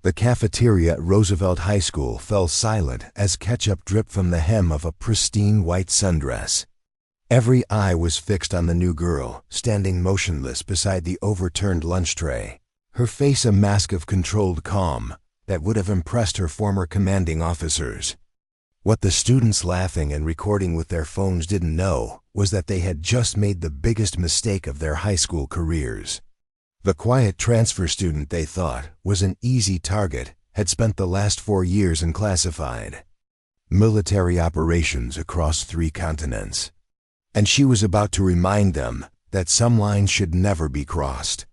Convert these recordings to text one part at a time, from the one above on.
The cafeteria at Roosevelt High School fell silent as ketchup dripped from the hem of a pristine white sundress. Every eye was fixed on the new girl, standing motionless beside the overturned lunch tray, her face a mask of controlled calm that would have impressed her former commanding officers. What the students laughing and recording with their phones didn't know was that they had just made the biggest mistake of their high school careers. The quiet transfer student they thought was an easy target had spent the last 4 years in classified military operations across 3 continents. And she was about to remind them that some lines should never be crossed.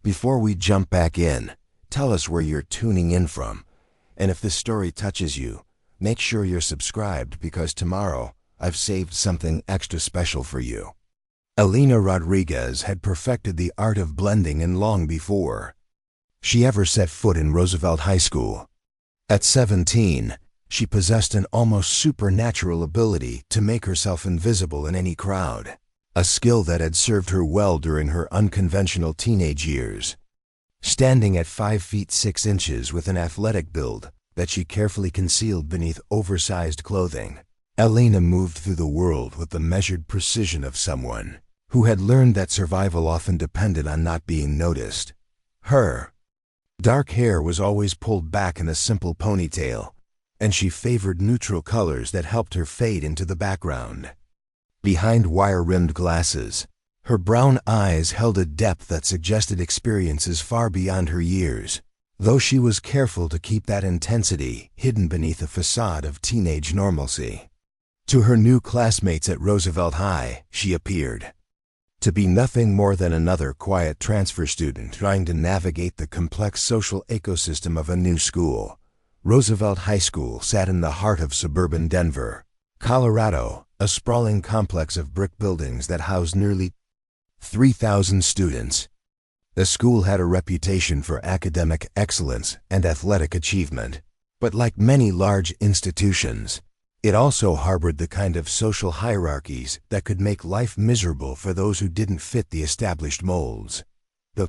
Before we jump back in, tell us where you're tuning in from. And if this story touches you, make sure you're subscribed because tomorrow I've saved something extra special for you. Elena Rodriguez had perfected the art of blending in long before she ever set foot in Roosevelt High School. At 17, she possessed an almost supernatural ability to make herself invisible in any crowd, a skill that had served her well during her unconventional teenage years. Standing at 5 feet 6 inches with an athletic build that she carefully concealed beneath oversized clothing, Elena moved through the world with the measured precision of someone who had learned that survival often depended on not being noticed. Her dark hair was always pulled back in a simple ponytail, and she favored neutral colors that helped her fade into the background. Behind wire-rimmed glasses, her brown eyes held a depth that suggested experiences far beyond her years, though she was careful to keep that intensity hidden beneath a facade of teenage normalcy. To her new classmates at Roosevelt High, she appeared to be nothing more than another quiet transfer student trying to navigate the complex social ecosystem of a new school. Roosevelt High School sat in the heart of suburban Denver, Colorado, a sprawling complex of brick buildings that housed nearly 3,000 students. The school had a reputation for academic excellence and athletic achievement, but like many large institutions, it also harbored the kind of social hierarchies that could make life miserable for those who didn't fit the established molds. The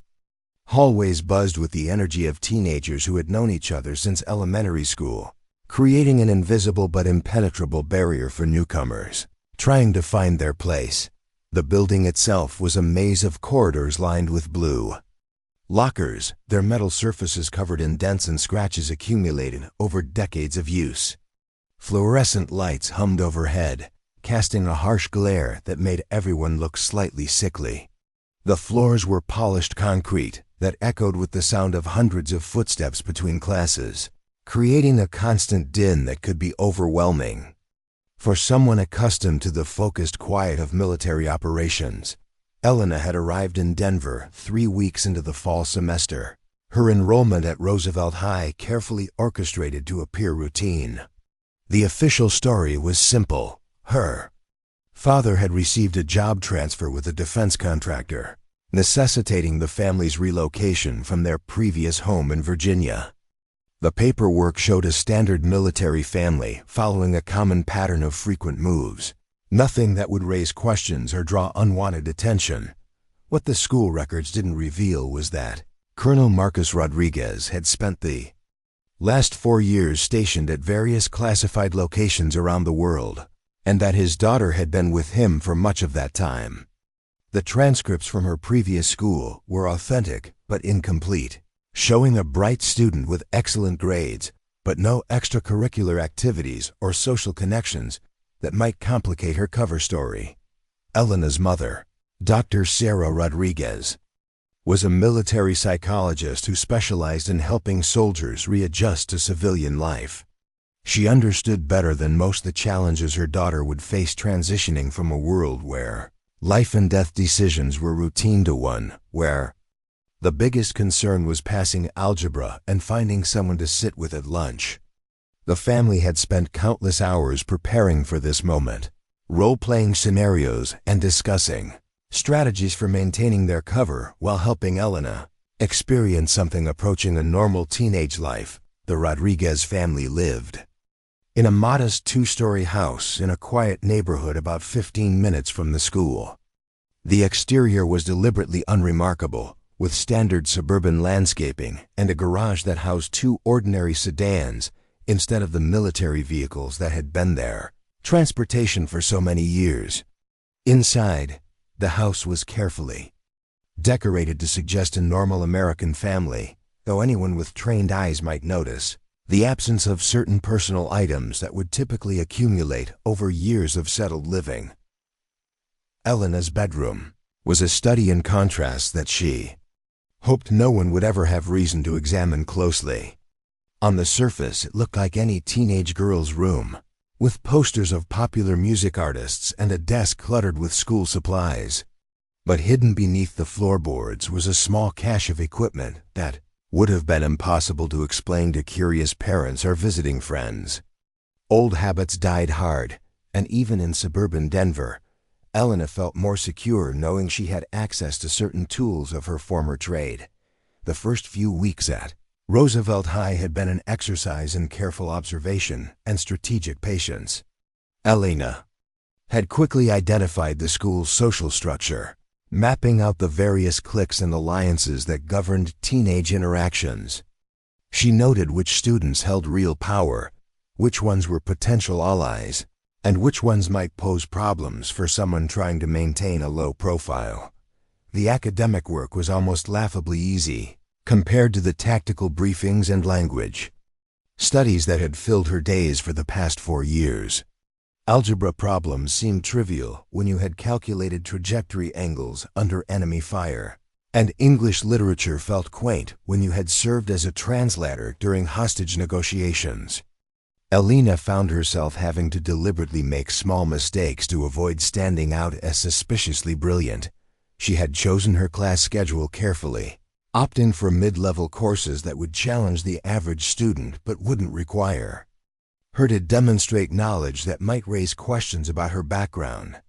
hallways buzzed with the energy of teenagers who had known each other since elementary school, creating an invisible but impenetrable barrier for newcomers trying to find their place. The building itself was a maze of corridors lined with blue lockers, their metal surfaces covered in dents and scratches accumulated over decades of use. Fluorescent lights hummed overhead, casting a harsh glare that made everyone look slightly sickly. The floors were polished concrete that echoed with the sound of hundreds of footsteps between classes, creating a constant din that could be overwhelming. For someone accustomed to the focused quiet of military operations, Elena had arrived in Denver 3 weeks into the fall semester, her enrollment at Roosevelt High carefully orchestrated to appear routine. The official story was simple. Her father had received a job transfer with a defense contractor, necessitating the family's relocation from their previous home in Virginia. The paperwork showed a standard military family following a common pattern of frequent moves, nothing that would raise questions or draw unwanted attention. What the school records didn't reveal was that Colonel Marcus Rodriguez had spent the last 4 years stationed at various classified locations around the world, and that his daughter had been with him for much of that time. The transcripts from her previous school were authentic but incomplete, showing a bright student with excellent grades, but no extracurricular activities or social connections that might complicate her cover story. Elena's mother, Dr. Sarah Rodriguez, was a military psychologist who specialized in helping soldiers readjust to civilian life. She understood better than most the challenges her daughter would face transitioning from a world where life and death decisions were routine to one where the biggest concern was passing algebra and finding someone to sit with at lunch. The family had spent countless hours preparing for this moment, role-playing scenarios and discussing strategies for maintaining their cover while helping Elena experience something approaching a normal teenage life. The Rodriguez family lived in a modest 2-story house in a quiet neighborhood about 15 minutes from the school. The exterior was deliberately unremarkable, with standard suburban landscaping and a garage that housed 2 ordinary sedans instead of the military vehicles that had been their transportation for so many years. Inside, the house was carefully decorated to suggest a normal American family, though anyone with trained eyes might notice the absence of certain personal items that would typically accumulate over years of settled living. Elena's bedroom was a study in contrast that she hoped no one would ever have reason to examine closely. On the surface, it looked like any teenage girl's room, with posters of popular music artists and a desk cluttered with school supplies. But hidden beneath the floorboards was a small cache of equipment that would have been impossible to explain to curious parents or visiting friends. Old habits died hard, and even in suburban Denver, Elena felt more secure knowing she had access to certain tools of her former trade. The first few weeks at Roosevelt High had been an exercise in careful observation and strategic patience. Elena had quickly identified the school's social structure, mapping out the various cliques and alliances that governed teenage interactions. She noted which students held real power, which ones were potential allies, and which ones might pose problems for someone trying to maintain a low profile. The academic work was almost laughably easy compared to the tactical briefings and language studies that had filled her days for the past 4 years. Algebra problems seemed trivial when you had calculated trajectory angles under enemy fire, and English literature felt quaint when you had served as a translator during hostage negotiations. Elena found herself having to deliberately make small mistakes to avoid standing out as suspiciously brilliant. She had chosen her class schedule carefully, opting for mid-level courses that would challenge the average student but wouldn't require her to demonstrate knowledge that might raise questions about her background.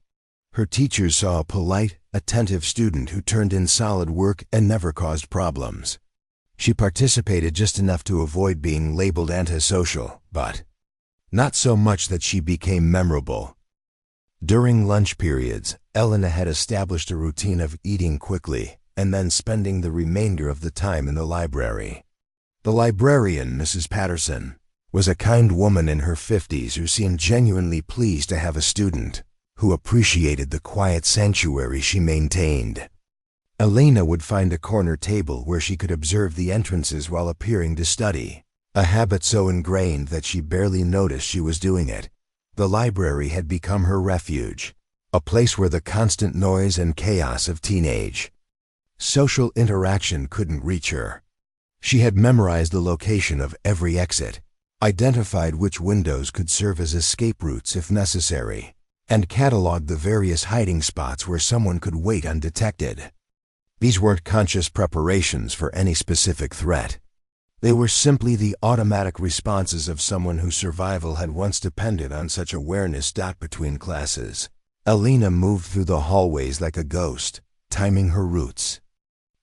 Her teachers saw a polite, attentive student who turned in solid work and never caused problems. She participated just enough to avoid being labeled antisocial, but not so much that she became memorable. During lunch periods, Elena had established a routine of eating quickly and then spending the remainder of the time in the library. The librarian, Mrs. Patterson, was a kind woman in her 50s who seemed genuinely pleased to have a student who appreciated the quiet sanctuary she maintained. Elena would find a corner table where she could observe the entrances while appearing to study, a habit so ingrained that she barely noticed she was doing it. The library had become her refuge, a place where the constant noise and chaos of teenage social interaction couldn't reach her. She had memorized the location of every exit, identified which windows could serve as escape routes if necessary, and cataloged the various hiding spots where someone could wait undetected. These weren't conscious preparations for any specific threat. They were simply the automatic responses of someone whose survival had once depended on such awareness. Between classes, Elena moved through the hallways like a ghost, timing her routes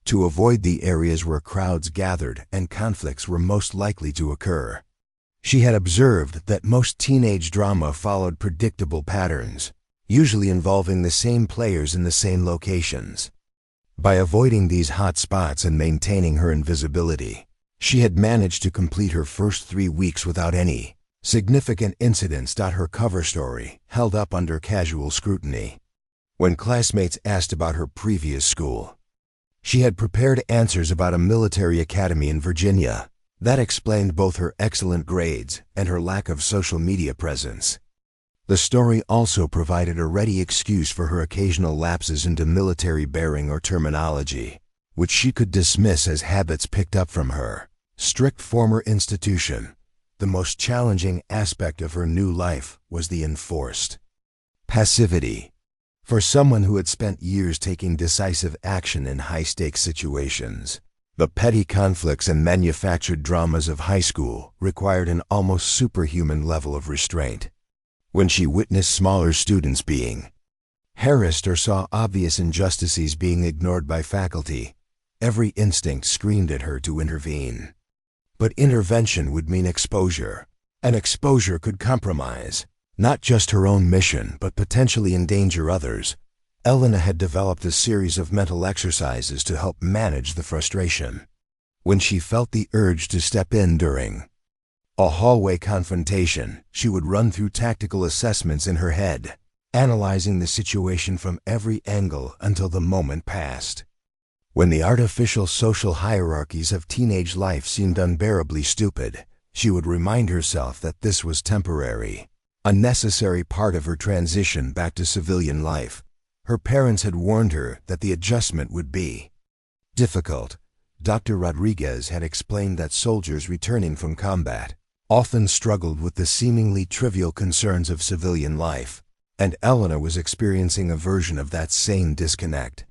to avoid the areas where crowds gathered and conflicts were most likely to occur. She had observed that most teenage drama followed predictable patterns, usually involving the same players in the same locations. By avoiding these hot spots and maintaining her invisibility, she had managed to complete her first 3 weeks without any significant incidents. Her cover story held up under casual scrutiny. When classmates asked about her previous school, she had prepared answers about a military academy in Virginia. That explained both her excellent grades and her lack of social media presence. The story also provided a ready excuse for her occasional lapses into military bearing or terminology, which she could dismiss as habits picked up from her strict former institution. The most challenging aspect of her new life was the enforced passivity. For someone who had spent years taking decisive action in high-stakes situations, the petty conflicts and manufactured dramas of high school required an almost superhuman level of restraint. When she witnessed smaller students being harassed or saw obvious injustices being ignored by faculty, every instinct screamed at her to intervene. But intervention would mean exposure, and exposure could compromise not just her own mission but potentially endanger others. Elena had developed a series of mental exercises to help manage the frustration. When she felt the urge to step in during a hallway confrontation, she would run through tactical assessments in her head, analyzing the situation from every angle until the moment passed. When the artificial social hierarchies of teenage life seemed unbearably stupid, she would remind herself that this was temporary, a necessary part of her transition back to civilian life. Her parents had warned her that the adjustment would be difficult. Dr. Rodriguez had explained that soldiers returning from combat often struggled with the seemingly trivial concerns of civilian life, and Elena was experiencing a version of that same disconnect.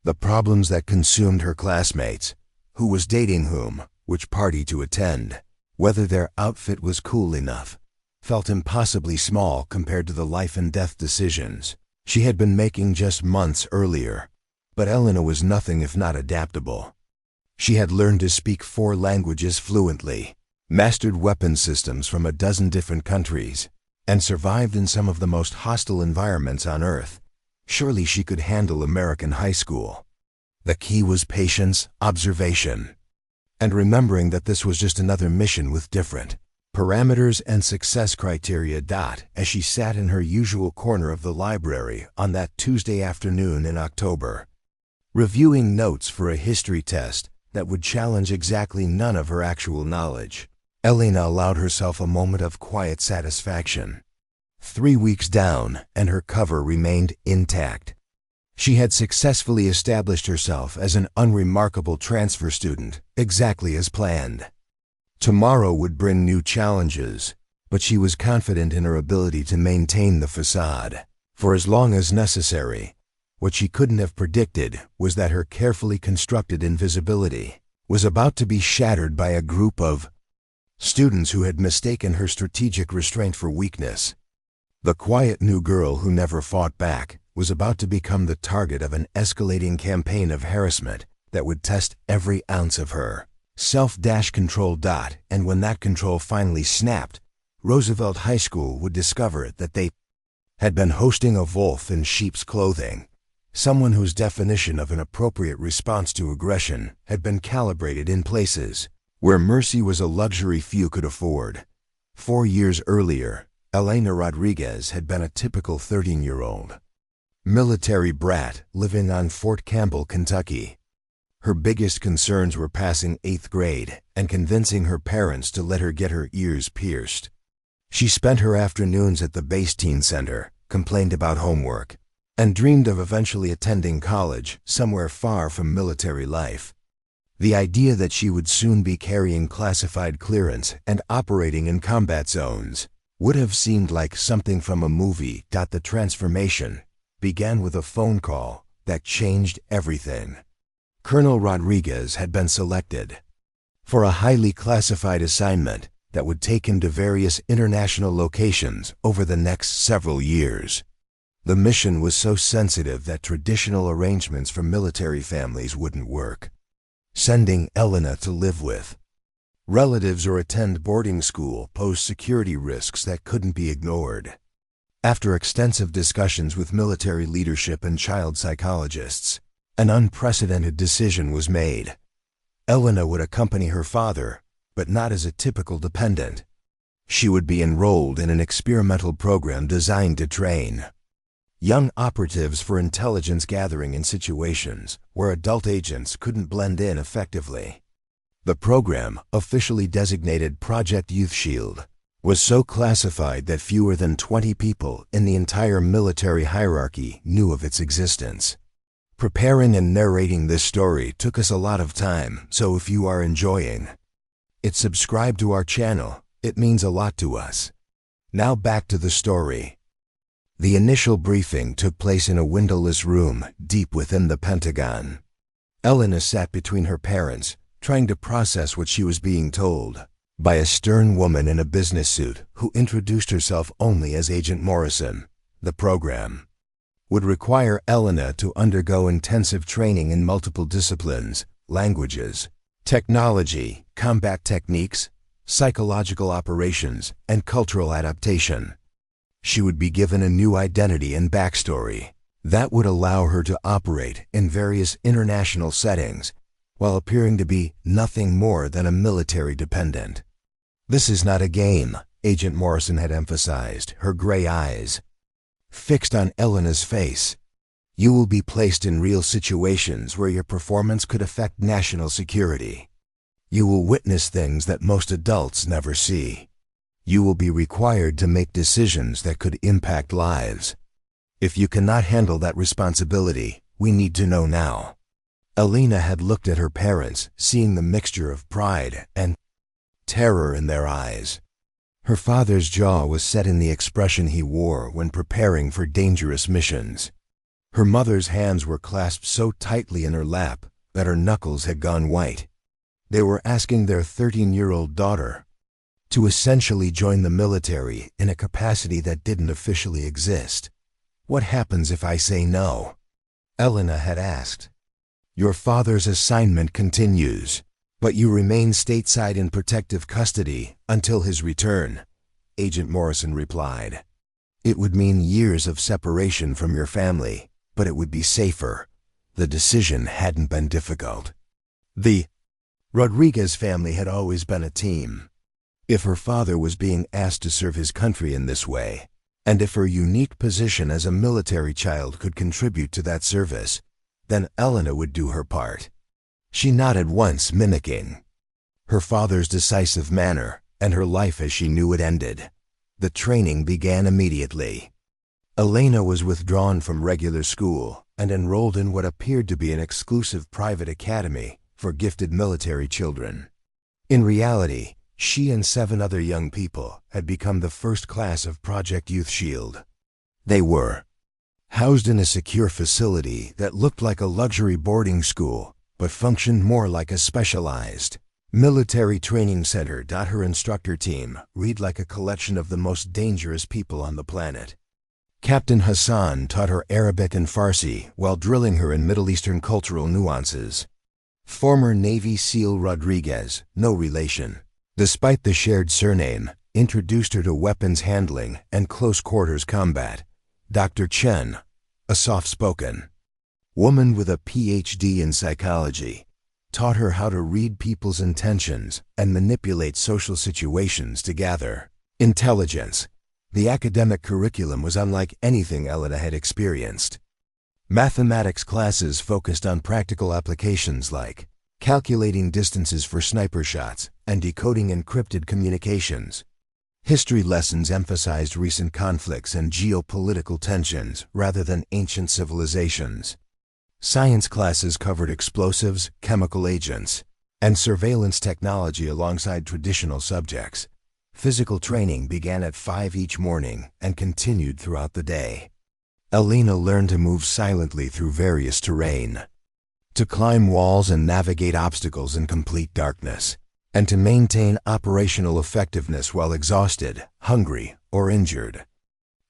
The problems that consumed her classmates, who was dating whom, which party to attend, whether their outfit was cool enough, felt impossibly small compared to the life and death decisions she had been making just months earlier. But Elena was nothing if not adaptable. She had learned to speak 4 languages fluently, mastered weapon systems from a dozen different countries, and survived in some of the most hostile environments on Earth. Surely she could handle American high school. The key was patience, observation, and remembering that this was just another mission with different parameters and success criteria. As she sat in her usual corner of the library on that Tuesday afternoon in October, reviewing notes for a history test that would challenge exactly none of her actual knowledge, Elena allowed herself a moment of quiet satisfaction. 3 weeks down, and her cover remained intact. She had successfully established herself as an unremarkable transfer student, exactly as planned. Tomorrow would bring new challenges, but she was confident in her ability to maintain the facade for as long as necessary. What she couldn't have predicted was that her carefully constructed invisibility was about to be shattered by a group of students who had mistaken her strategic restraint for weakness. The quiet new girl who never fought back was about to become the target of an escalating campaign of harassment that would test every ounce of her self-control. And when that control finally snapped, Roosevelt High School would discover that they had been hosting a wolf in sheep's clothing, someone whose definition of an appropriate response to aggression had been calibrated in places where mercy was a luxury few could afford. 4 years earlier, Elena Rodriguez had been a typical 13-year-old military brat living on Fort Campbell, Kentucky. Her biggest concerns were passing 8th grade and convincing her parents to let her get her ears pierced. She spent her afternoons at the base teen center, complained about homework, and dreamed of eventually attending college somewhere far from military life. The idea that she would soon be carrying classified clearance and operating in combat zones would have seemed like something from a movie. The transformation began with a phone call that changed everything. Colonel Rodriguez had been selected for a highly classified assignment that would take him to various international locations over the next several years. The mission was so sensitive that traditional arrangements for military families wouldn't work. Sending Elena to live with relatives or attend boarding school posed security risks that couldn't be ignored. After extensive discussions with military leadership and child psychologists, an unprecedented decision was made. Elena would accompany her father, but not as a typical dependent. She would be enrolled in an experimental program designed to train young operatives for intelligence gathering in situations where adult agents couldn't blend in effectively. The program, officially designated Project Youth Shield, was so classified that fewer than 20 people in the entire military hierarchy knew of its existence. Preparing and narrating this story took us a lot of time, so if you are enjoying it, subscribe to our channel. It means a lot to us. Now back to the story. The initial briefing took place in a windowless room deep within the Pentagon. Elena sat between her parents, trying to process what she was being told by a stern woman in a business suit who introduced herself only as Agent Morrison. The program would require Elena to undergo intensive training in multiple disciplines: languages, technology, combat techniques, psychological operations, and cultural adaptation. She would be given a new identity and backstory, That would allow her to operate in various international settings while appearing to be nothing more than a military dependent. "This is not a game," Agent Morrison had emphasized, her gray eyes fixed on Elena's face. "You will be placed in real situations where your performance could affect national security. You will witness things that most adults never see. You will be required to make decisions that could impact lives. If you cannot handle that responsibility, we need to know now." Elena had looked at her parents, seeing the mixture of pride and terror in their eyes. Her father's jaw was set in the expression he wore when preparing for dangerous missions. Her mother's hands were clasped so tightly in her lap that her knuckles had gone white. They were asking their 13-year-old daughter to essentially join the military in a capacity that didn't officially exist. "What happens if I say no?" Elena had asked. "Your father's assignment continues, but you remain stateside in protective custody until his return," Agent Morrison replied. "It would mean years of separation from your family, but it would be safer." The decision hadn't been difficult. The Rodriguez family had always been a team. If her father was being asked to serve his country in this way, and if her unique position as a military child could contribute to that service, then Elena would do her part. She nodded once, mimicking her father's decisive manner, and her life as she knew it ended. The training began immediately. Elena was withdrawn from regular school and enrolled in what appeared to be an exclusive private academy for gifted military children. In reality, she and 7 other young people had become the first class of Project Youth Shield. They were housed in a secure facility that looked like a luxury boarding school, but functioned more like a specialized military training center. Her instructor team read like a collection of the most dangerous people on the planet. Captain Hassan taught her Arabic and Farsi while drilling her in Middle Eastern cultural nuances. Former Navy SEAL Rodriguez, no relation, despite the shared surname, introduced her to weapons handling and close-quarters combat. Dr. Chen, a soft-spoken woman with a PhD in psychology, taught her how to read people's intentions and manipulate social situations to gather intelligence. The academic curriculum was unlike anything Elena had experienced. Mathematics classes focused on practical applications like calculating distances for sniper shots and decoding encrypted communications. History lessons emphasized recent conflicts and geopolitical tensions rather than ancient civilizations. Science classes covered explosives, chemical agents, and surveillance technology alongside traditional subjects. Physical training began at 5 each morning and continued throughout the day. Elena learned to move silently through various terrain, to climb walls and navigate obstacles in complete darkness, and to maintain operational effectiveness while exhausted, hungry, or injured.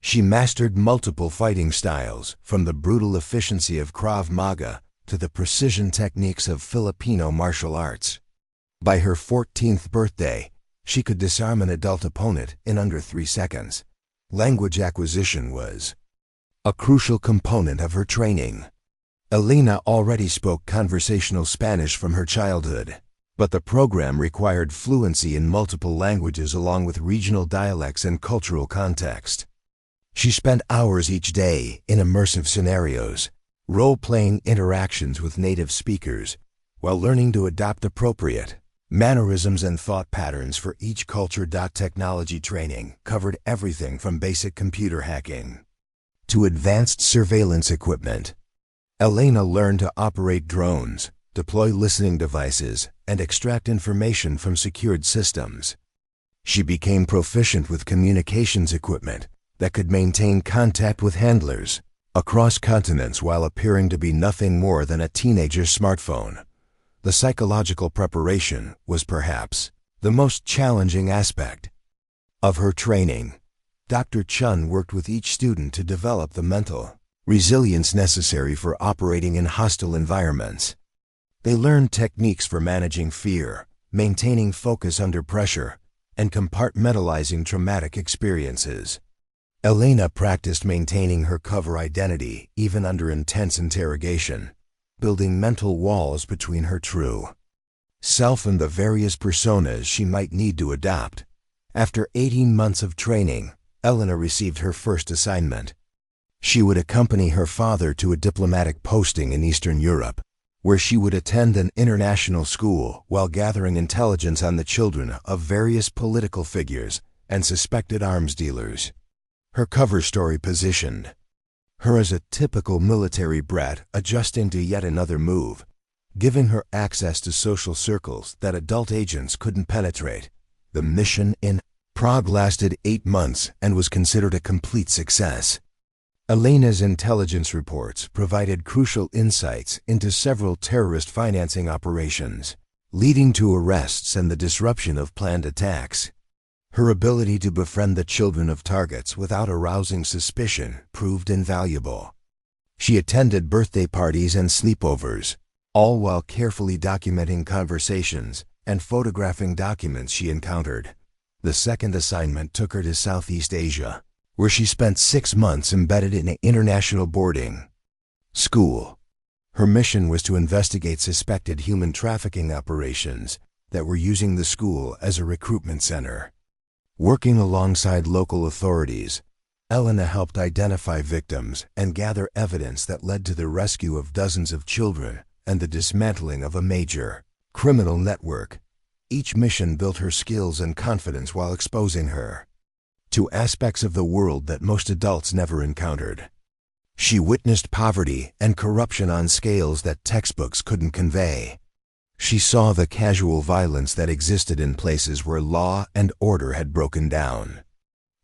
She mastered multiple fighting styles, from the brutal efficiency of Krav Maga to the precision techniques of Filipino martial arts. By her 14th birthday, she could disarm an adult opponent in under 3 seconds. Language acquisition was a crucial component of her training. Elena already spoke conversational Spanish from her childhood, but the program required fluency in multiple languages along with regional dialects and cultural context. She spent hours each day in immersive scenarios, role-playing interactions with native speakers, while learning to adopt appropriate mannerisms and thought patterns for each culture. Technology training covered everything from basic computer hacking to advanced surveillance equipment. Elena learned to operate drones, deploy listening devices, and extract information from secured systems. She became proficient with communications equipment that could maintain contact with handlers across continents while appearing to be nothing more than a teenager's smartphone. The psychological preparation was perhaps the most challenging aspect of her training. Dr. Chun worked with each student to develop the mental resilience necessary for operating in hostile environments. They learned techniques for managing fear, maintaining focus under pressure, and compartmentalizing traumatic experiences. Elena practiced maintaining her cover identity even under intense interrogation, building mental walls between her true self and the various personas she might need to adopt. After 18 months of training, Elena received her first assignment. She would accompany her father to a diplomatic posting in Eastern Europe, where she would attend an international school while gathering intelligence on the children of various political figures and suspected arms dealers. Her cover story positioned her as a typical military brat adjusting to yet another move, giving her access to social circles that adult agents couldn't penetrate. The mission in Prague lasted 8 months and was considered a complete success. Elena's intelligence reports provided crucial insights into several terrorist financing operations, leading to arrests and the disruption of planned attacks. Her ability to befriend the children of targets without arousing suspicion proved invaluable. She attended birthday parties and sleepovers, all while carefully documenting conversations and photographing documents she encountered. The second assignment took her to Southeast Asia, where she spent 6 months embedded in an international boarding school. Her mission was to investigate suspected human trafficking operations that were using the school as a recruitment center. Working alongside local authorities, Elena helped identify victims and gather evidence that led to the rescue of dozens of children and the dismantling of a major criminal network. Each mission built her skills and confidence while exposing her to aspects of the world that most adults never encountered. She witnessed poverty and corruption on scales that textbooks couldn't convey. She saw the casual violence that existed in places where law and order had broken down.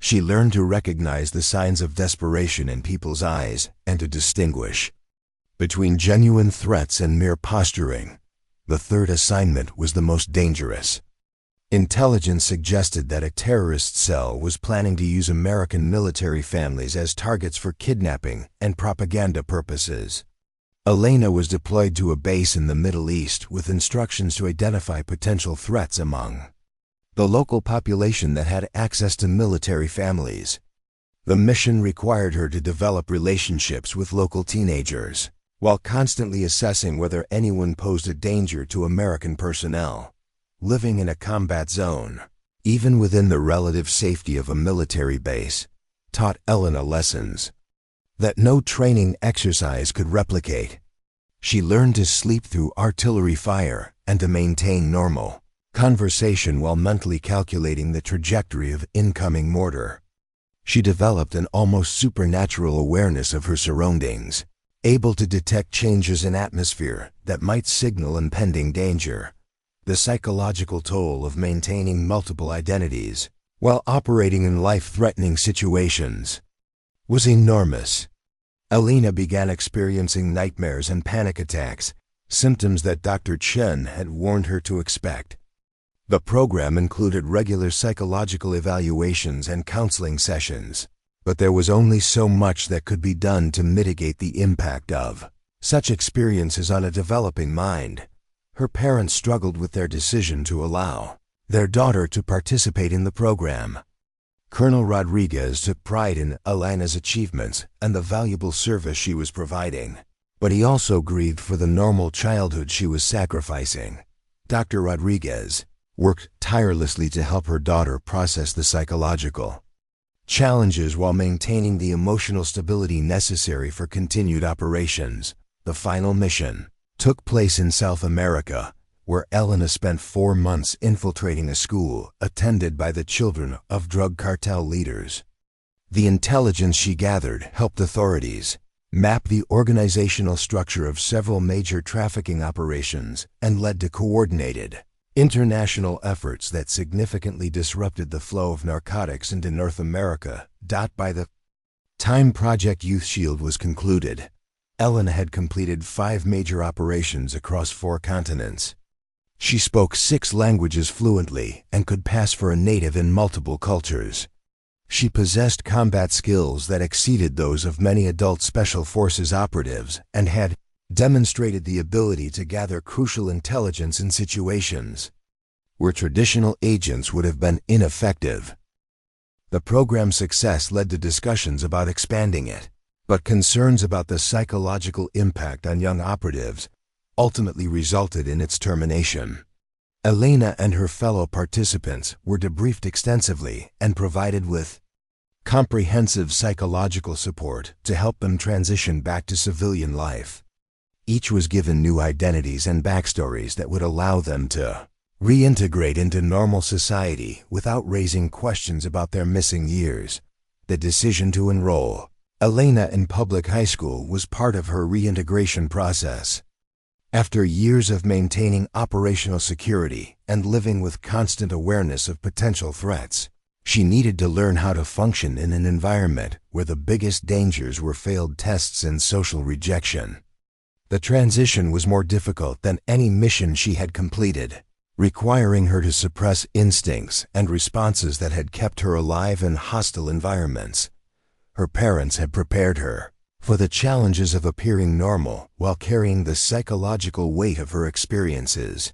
She learned to recognize the signs of desperation in people's eyes and to distinguish between genuine threats and mere posturing. The third assignment was the most dangerous. Intelligence suggested that a terrorist cell was planning to use American military families as targets for kidnapping and propaganda purposes. Elena was deployed to a base in the Middle East with instructions to identify potential threats among the local population that had access to military families. The mission required her to develop relationships with local teenagers, while constantly assessing whether anyone posed a danger to American personnel. Living in a combat zone, even within the relative safety of a military base, taught Elena lessons that no training exercise could replicate. She learned to sleep through artillery fire and to maintain normal conversation while mentally calculating the trajectory of incoming mortar. She developed an almost supernatural awareness of her surroundings, able to detect changes in atmosphere that might signal impending danger. The psychological toll of maintaining multiple identities while operating in life-threatening situations was enormous. Elena began experiencing nightmares and panic attacks, symptoms that Dr. Chen had warned her to expect. The program included regular psychological evaluations and counseling sessions, but there was only so much that could be done to mitigate the impact of such experiences on a developing mind. Her parents struggled with their decision to allow their daughter to participate in the program. Colonel Rodriguez took pride in Elena's achievements and the valuable service she was providing, but he also grieved for the normal childhood she was sacrificing. Dr. Rodriguez worked tirelessly to help her daughter process the psychological challenges while maintaining the emotional stability necessary for continued operations. The final mission took place in South America, where Elena spent 4 months infiltrating a school attended by the children of drug cartel leaders. The intelligence she gathered helped authorities map the organizational structure of several major trafficking operations and led to coordinated international efforts that significantly disrupted the flow of narcotics into North America. By the time Project Youth Shield was concluded, Elena had completed 5 major operations across 4 continents. She spoke 6 languages fluently and could pass for a native in multiple cultures. She possessed combat skills that exceeded those of many adult Special Forces operatives and had demonstrated the ability to gather crucial intelligence in situations where traditional agents would have been ineffective. The program's success led to discussions about expanding it, but concerns about the psychological impact on young operatives ultimately resulted in its termination. Elena and her fellow participants were debriefed extensively and provided with comprehensive psychological support to help them transition back to civilian life. Each was given new identities and backstories that would allow them to reintegrate into normal society without raising questions about their missing years. The decision to enroll Elena in public high school was part of her reintegration process. After years of maintaining operational security and living with constant awareness of potential threats, she needed to learn how to function in an environment where the biggest dangers were failed tests and social rejection. The transition was more difficult than any mission she had completed, requiring her to suppress instincts and responses that had kept her alive in hostile environments. Her parents had prepared her for the challenges of appearing normal while carrying the psychological weight of her experiences.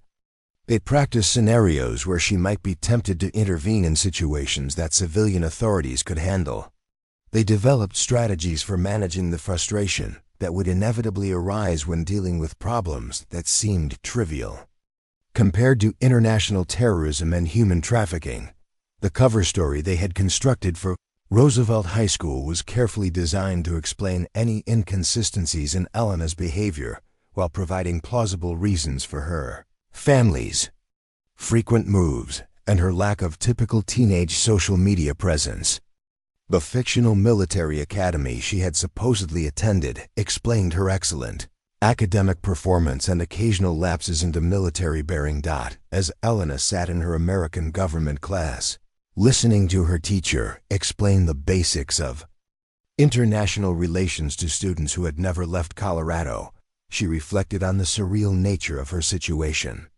They practiced scenarios where she might be tempted to intervene in situations that civilian authorities could handle. They developed strategies for managing the frustration that would inevitably arise when dealing with problems that seemed trivial. Compared to international terrorism and human trafficking, the cover story they had constructed for Roosevelt High School was carefully designed to explain any inconsistencies in Elena's behavior while providing plausible reasons for her family's frequent moves and her lack of typical teenage social media presence. The fictional military academy she had supposedly attended explained her excellent academic performance and occasional lapses into military-bearing. As Elena sat in her American government class, listening to her teacher explain the basics of international relations to students who had never left Colorado, she reflected on the surreal nature of her situation.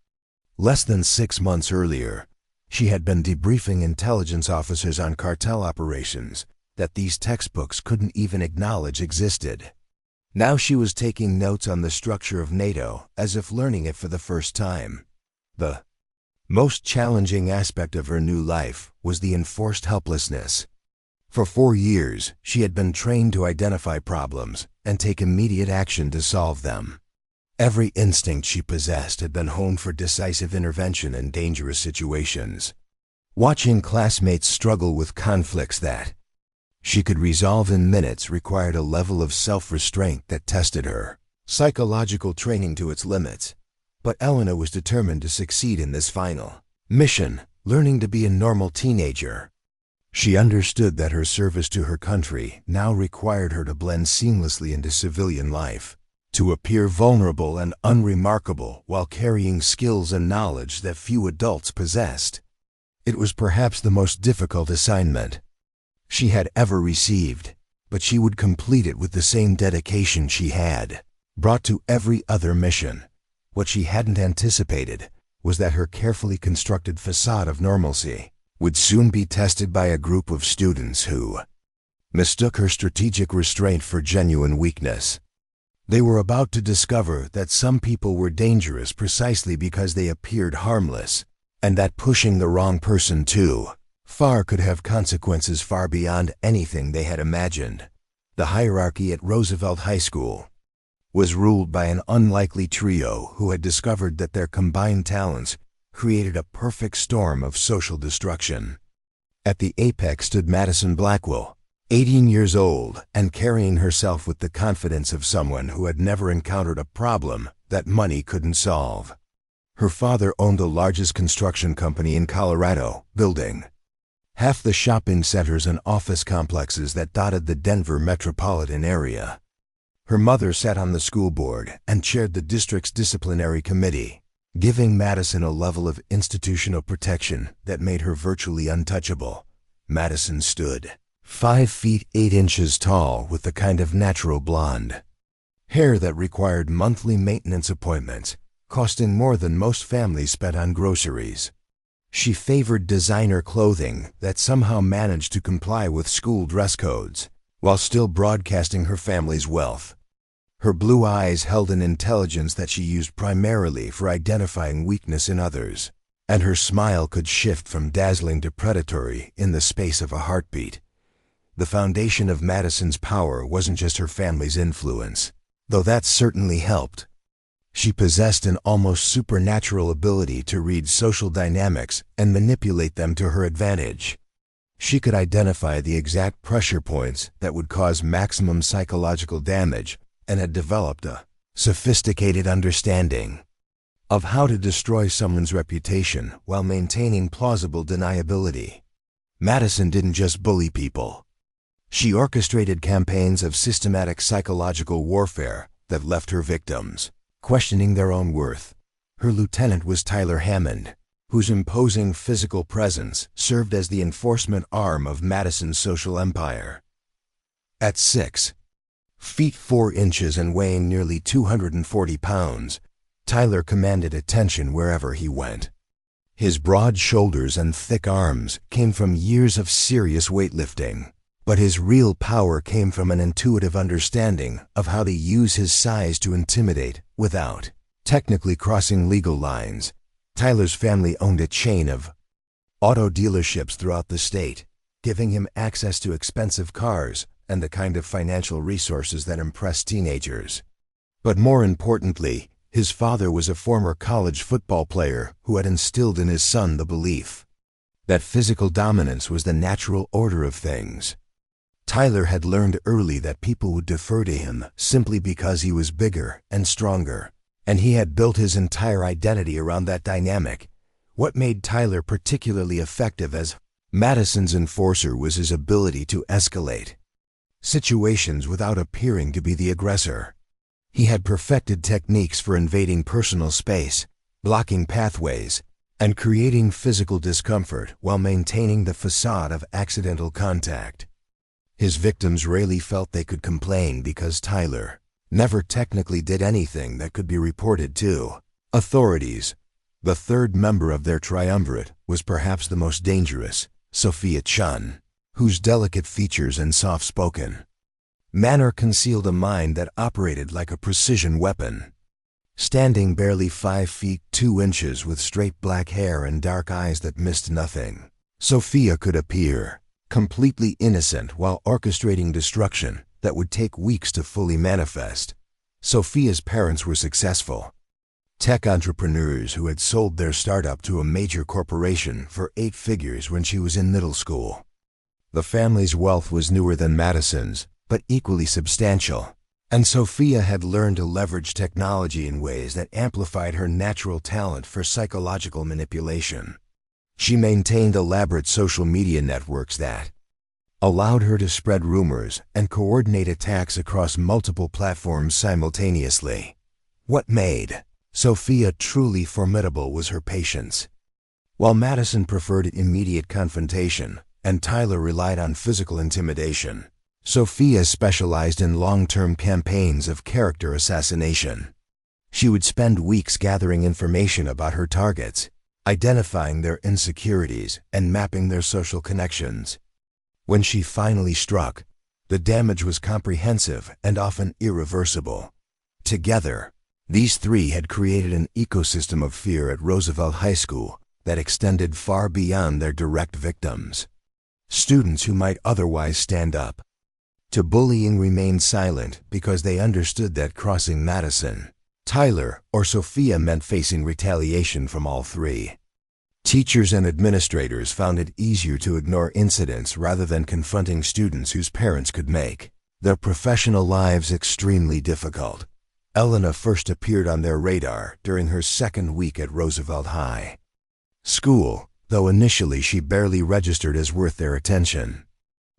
Less than 6 months earlier, she had been debriefing intelligence officers on cartel operations that these textbooks couldn't even acknowledge existed. Now she was taking notes on the structure of NATO as if learning it for the first time. The most challenging aspect of her new life was the enforced helplessness. For 4 years, she had been trained to identify problems and take immediate action to solve them. Every instinct she possessed had been honed for decisive intervention in dangerous situations. Watching classmates struggle with conflicts that she could resolve in minutes required a level of self-restraint that tested her psychological training to its limits. But Elena was determined to succeed in this final mission, learning to be a normal teenager. She understood that her service to her country now required her to blend seamlessly into civilian life, to appear vulnerable and unremarkable while carrying skills and knowledge that few adults possessed. It was perhaps the most difficult assignment she had ever received, but she would complete it with the same dedication she had brought to every other mission. What she hadn't anticipated was that her carefully constructed facade of normalcy would soon be tested by a group of students who mistook her strategic restraint for genuine weakness. They were about to discover that some people were dangerous precisely because they appeared harmless, and that pushing the wrong person too far could have consequences far beyond anything they had imagined. The hierarchy at Roosevelt High School was ruled by an unlikely trio who had discovered that their combined talents created a perfect storm of social destruction. At the apex stood Madison Blackwell, 18 years old and carrying herself with the confidence of someone who had never encountered a problem that money couldn't solve. Her father owned the largest construction company in Colorado, building half the shopping centers and office complexes that dotted the Denver metropolitan area. Her mother sat on the school board and chaired the district's disciplinary committee, giving Madison a level of institutional protection that made her virtually untouchable. Madison stood 5 feet 8 inches tall with the kind of natural blonde hair that required monthly maintenance appointments, costing more than most families spent on groceries. She favored designer clothing that somehow managed to comply with school dress codes, while still broadcasting her family's wealth. Her blue eyes held an intelligence that she used primarily for identifying weakness in others. and her smile could shift from dazzling to predatory in the space of a heartbeat. The foundation of Madison's power wasn't just her family's influence, though that certainly helped. She possessed an almost supernatural ability to read social dynamics and manipulate them to her advantage. She could identify the exact pressure points that would cause maximum psychological damage and had developed a sophisticated understanding of how to destroy someone's reputation while maintaining plausible deniability. Madison didn't just bully people. She orchestrated campaigns of systematic psychological warfare that left her victims questioning their own worth. Her lieutenant was Tyler Hammond, whose imposing physical presence served as the enforcement arm of Madison's social empire. At 6 feet 4 inches and weighing nearly 240 pounds, Tyler commanded attention wherever he went. His broad shoulders and thick arms came from years of serious weightlifting, but his real power came from an intuitive understanding of how to use his size to intimidate without technically crossing legal lines. Tyler's family owned a chain of auto dealerships throughout the state, giving him access to expensive cars and the kind of financial resources that impress teenagers. But more importantly, his father was a former college football player who had instilled in his son the belief that physical dominance was the natural order of things. Tyler had learned early that people would defer to him simply because he was bigger and stronger, and he had built his entire identity around that dynamic. What made Tyler particularly effective as Madison's enforcer was his ability to escalate situations without appearing to be the aggressor. He had perfected techniques for invading personal space, blocking pathways, and creating physical discomfort while maintaining the facade of accidental contact. His victims rarely felt they could complain because Tyler never technically did anything that could be reported to authorities. The third member of their triumvirate was perhaps the most dangerous, Sophia Chun, whose delicate features and soft-spoken manner concealed a mind that operated like a precision weapon. Standing barely 5 feet 2 inches with straight black hair and dark eyes that missed nothing, Sophia could appear completely innocent while orchestrating destruction that would take weeks to fully manifest. Sophia's parents were successful tech entrepreneurs who had sold their startup to a major corporation for 8 figures when she was in middle school. The family's wealth was newer than Madison's, but equally substantial, and Sophia had learned to leverage technology in ways that amplified her natural talent for psychological manipulation. She maintained elaborate social media networks that allowed her to spread rumors and coordinate attacks across multiple platforms simultaneously. What made Sophia truly formidable was her patience. While Madison preferred immediate confrontation and Tyler relied on physical intimidation, Sophia specialized in long-term campaigns of character assassination. She would spend weeks gathering information about her targets, identifying their insecurities and mapping their social connections. When she finally struck, the damage was comprehensive and often irreversible. Together, these three had created an ecosystem of fear at Roosevelt High School that extended far beyond their direct victims. Students who might otherwise stand up to bullying remained silent because they understood that crossing Madison, Tyler, or Sophia meant facing retaliation from all three. Teachers and administrators found it easier to ignore incidents rather than confronting students whose parents could make their professional lives extremely difficult. Elena first appeared on their radar during her second week at Roosevelt High School, though initially she barely registered as worth their attention.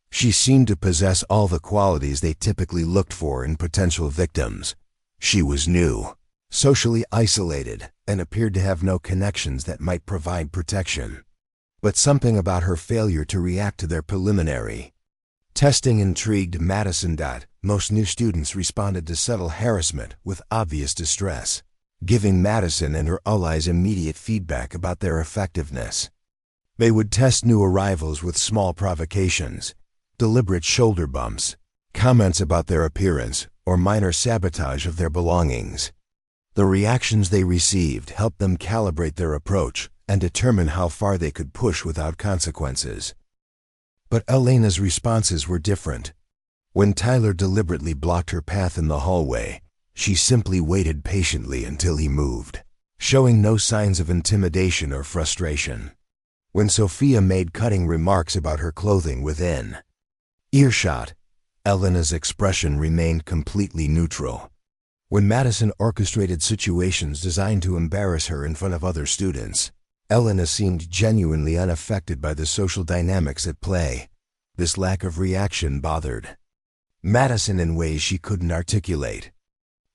She seemed to possess all the qualities they typically looked for in potential victims. She was new, socially isolated, and appeared to have no connections that might provide protection. But something about her failure to react to their preliminary testing intrigued Madison. Most new students responded to subtle harassment with obvious distress, giving Madison and her allies immediate feedback about their effectiveness. They would test new arrivals with small provocations, deliberate shoulder bumps, comments about their appearance, or minor sabotage of their belongings. The reactions they received helped them calibrate their approach and determine how far they could push without consequences. But Elena's responses were different. When Tyler deliberately blocked her path in the hallway, she simply waited patiently until he moved, showing no signs of intimidation or frustration. When Sophia made cutting remarks about her clothing within earshot, Elena's expression remained completely neutral. When Madison orchestrated situations designed to embarrass her in front of other students, Elena seemed genuinely unaffected by the social dynamics at play. This lack of reaction bothered Madison in ways she couldn't articulate.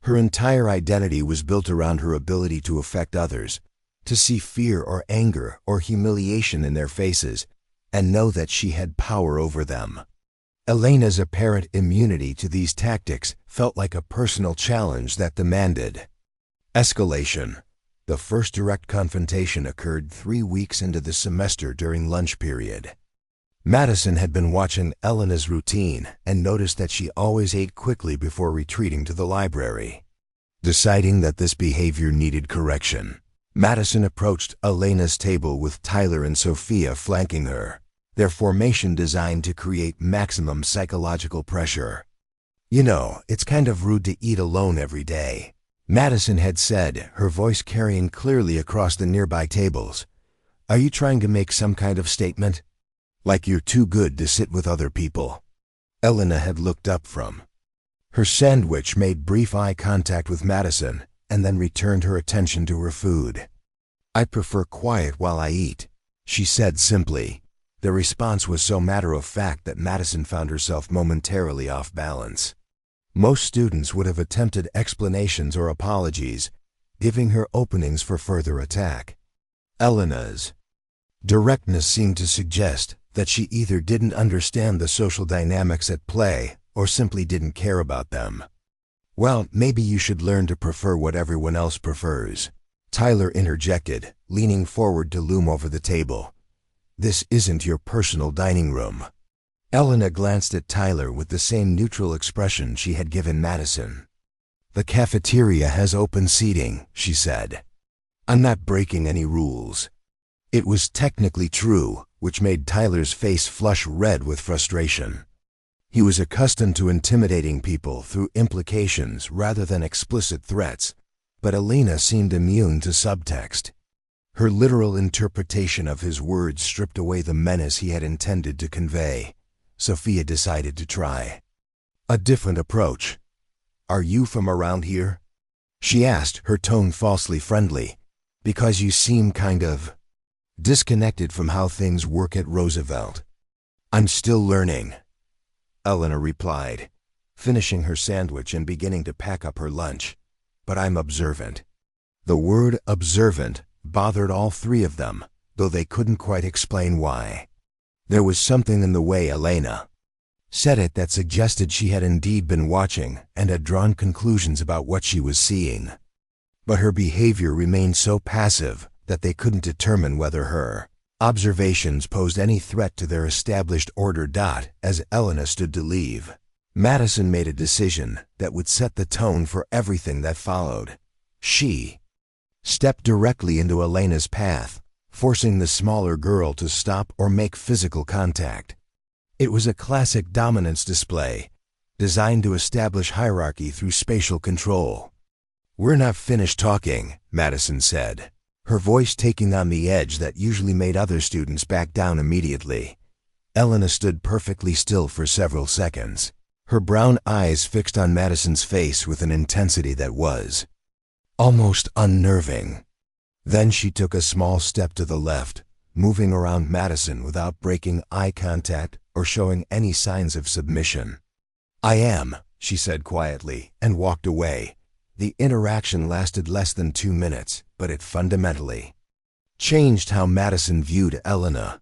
Her entire identity was built around her ability to affect others, to see fear or anger or humiliation in their faces, and know that she had power over them. Elena's apparent immunity to these tactics felt like a personal challenge that demanded escalation. The first direct confrontation occurred 3 weeks into the semester during lunch period. Madison had been watching Elena's routine and noticed that she always ate quickly before retreating to the library. Deciding that this behavior needed correction, Madison approached Elena's table with Tyler and Sophia flanking her, their formation designed to create maximum psychological pressure. "You know, it's kind of rude to eat alone every day," Madison had said, her voice carrying clearly across the nearby tables. "Are you trying to make some kind of statement? Like you're too good to sit with other people?" Elena had looked up from her sandwich, made brief eye contact with Madison, and then returned her attention to her food. "I prefer quiet while I eat," she said simply. The response was so matter-of-fact that Madison found herself momentarily off balance. Most students would have attempted explanations or apologies, giving her openings for further attack. Elena's directness seemed to suggest that she either didn't understand the social dynamics at play or simply didn't care about them. "Well, maybe you should learn to prefer what everyone else prefers," Tyler interjected, leaning forward to loom over the table. "This isn't your personal dining room." Elena glanced at Tyler with the same neutral expression she had given Madison. "The cafeteria has open seating," she said. "I'm not breaking any rules." It was technically true, which made Tyler's face flush red with frustration. He was accustomed to intimidating people through implications rather than explicit threats, but Elena seemed immune to subtext. Her literal interpretation of his words stripped away the menace he had intended to convey. Sophia decided to try a different approach. "Are you from around here?" she asked, her tone falsely friendly. "Because you seem kind of disconnected from how things work at Roosevelt." "I'm still learning," Elena replied, finishing her sandwich and beginning to pack up her lunch. "But I'm observant." The word observant bothered all three of them, though they couldn't quite explain why. There was something in the way Elena said it that suggested she had indeed been watching and had drawn conclusions about what she was seeing. But her behavior remained so passive that they couldn't determine whether her observations posed any threat to their established order. As Elena stood to leave, Madison made a decision that would set the tone for everything that followed. She stepped directly into Elena's path, forcing the smaller girl to stop or make physical contact. It was a classic dominance display, designed to establish hierarchy through spatial control. "We're not finished talking," Madison said, her voice taking on the edge that usually made other students back down immediately. Elena stood perfectly still for several seconds, her brown eyes fixed on Madison's face with an intensity that was almost unnerving. Then she took a small step to the left, moving around Madison without breaking eye contact or showing any signs of submission. "I am," she said quietly, and walked away. The interaction lasted less than 2 minutes, but it fundamentally changed how Madison viewed Elena.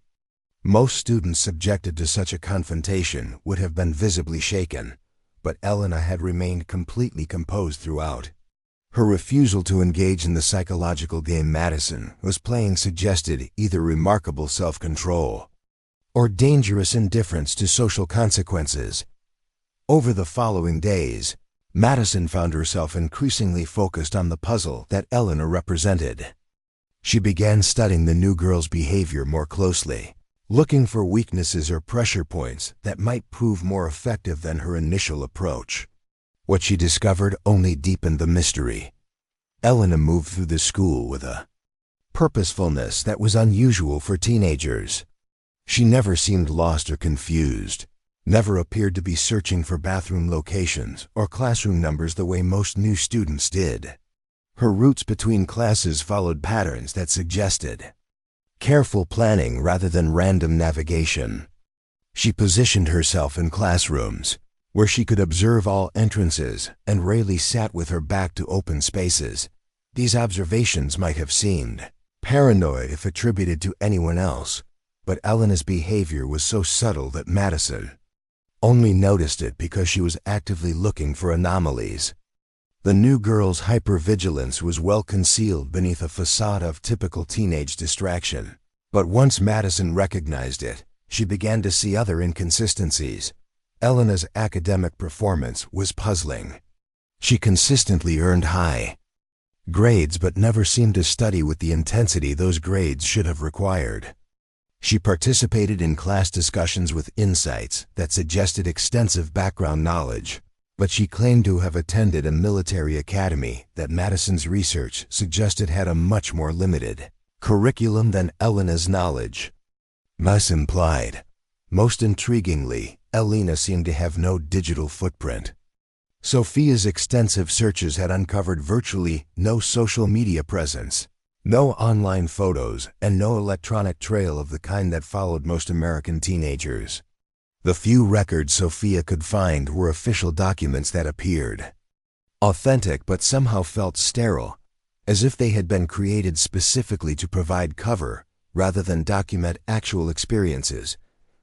Most students subjected to such a confrontation would have been visibly shaken, but Elena had remained completely composed throughout. Her refusal to engage in the psychological game Madison was playing suggested either remarkable self-control or dangerous indifference to social consequences. Over the following days, Madison found herself increasingly focused on the puzzle that Elena represented. She began studying the new girl's behavior more closely, looking for weaknesses or pressure points that might prove more effective than her initial approach. What she discovered only deepened the mystery. Elena moved through the school with a purposefulness that was unusual for teenagers. She never seemed lost or confused, never appeared to be searching for bathroom locations or classroom numbers the way most new students did. Her routes between classes followed patterns that suggested careful planning rather than random navigation. She positioned herself in classrooms where she could observe all entrances and rarely sat with her back to open spaces. These observations might have seemed paranoid if attributed to anyone else, but Elena's behavior was so subtle that Madison only noticed it because she was actively looking for anomalies. The new girl's hypervigilance was well concealed beneath a facade of typical teenage distraction. But once Madison recognized it, she began to see other inconsistencies. Elena's academic performance was puzzling. She consistently earned high grades but never seemed to study with the intensity those grades should have required. She participated in class discussions with insights that suggested extensive background knowledge, but she claimed to have attended a military academy that Madison's research suggested had a much more limited curriculum than Elena's knowledge thus implied. Most intriguingly, Elena seemed to have no digital footprint. Sophia's extensive searches had uncovered virtually no social media presence, no online photos, and no electronic trail of the kind that followed most American teenagers. The few records Sophia could find were official documents that appeared authentic but somehow felt sterile, as if they had been created specifically to provide cover rather than document actual experiences.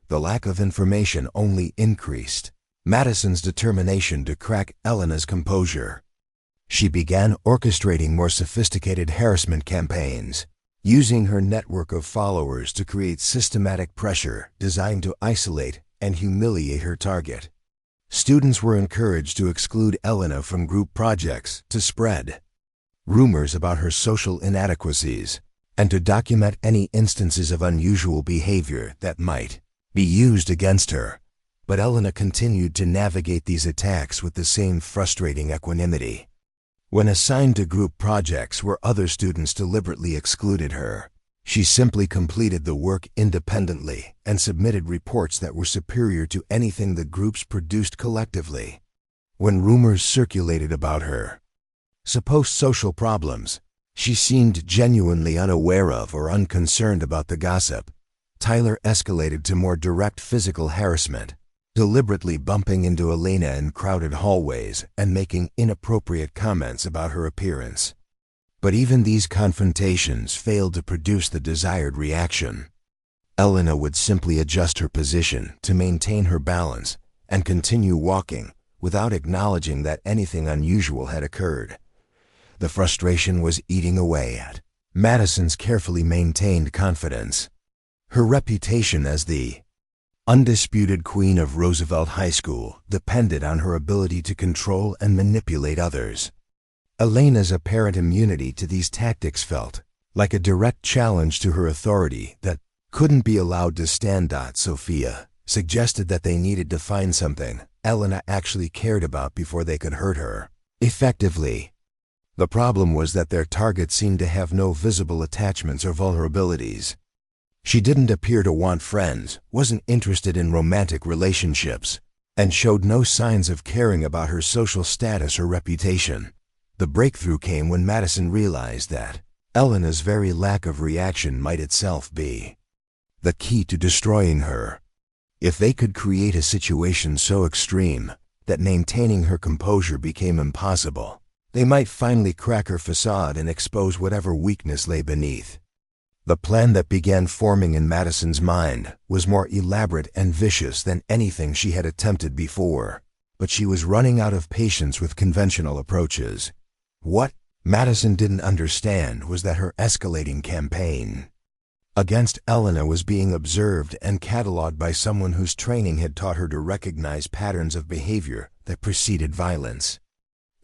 The lack of information only increased Madison's determination to crack Elena's composure. She began orchestrating more sophisticated harassment campaigns, using her network of followers to create systematic pressure designed to isolate and humiliate her target. Students were encouraged to exclude Elena from group projects, to spread rumors about her social inadequacies, and to document any instances of unusual behavior that might be used against her. But Elena continued to navigate these attacks with the same frustrating equanimity. When assigned to group projects where other students deliberately excluded her, she simply completed the work independently and submitted reports that were superior to anything the groups produced collectively. When rumors circulated about her supposed social problems, she seemed genuinely unaware of or unconcerned about the gossip. Tyler escalated to more direct physical harassment, deliberately bumping into Elena in crowded hallways and making inappropriate comments about her appearance. But even these confrontations failed to produce the desired reaction. Elena would simply adjust her position to maintain her balance and continue walking without acknowledging that anything unusual had occurred. The frustration was eating away at Madison's carefully maintained confidence. Her reputation as the undisputed queen of Roosevelt High School depended on her ability to control and manipulate others. Elena's apparent immunity to these tactics felt like a direct challenge to her authority that couldn't be allowed to stand. Sophia suggested that they needed to find something Elena actually cared about before they could hurt her effectively. The problem was that their target seemed to have no visible attachments or vulnerabilities. She didn't appear to want friends, wasn't interested in romantic relationships, and showed no signs of caring about her social status or reputation. The breakthrough came when Madison realized that Elena's very lack of reaction might itself be the key to destroying her. If they could create a situation so extreme that maintaining her composure became impossible, they might finally crack her facade and expose whatever weakness lay beneath. The plan that began forming in Madison's mind was more elaborate and vicious than anything she had attempted before, but she was running out of patience with conventional approaches. What Madison didn't understand was that her escalating campaign against Elena was being observed and catalogued by someone whose training had taught her to recognize patterns of behavior that preceded violence.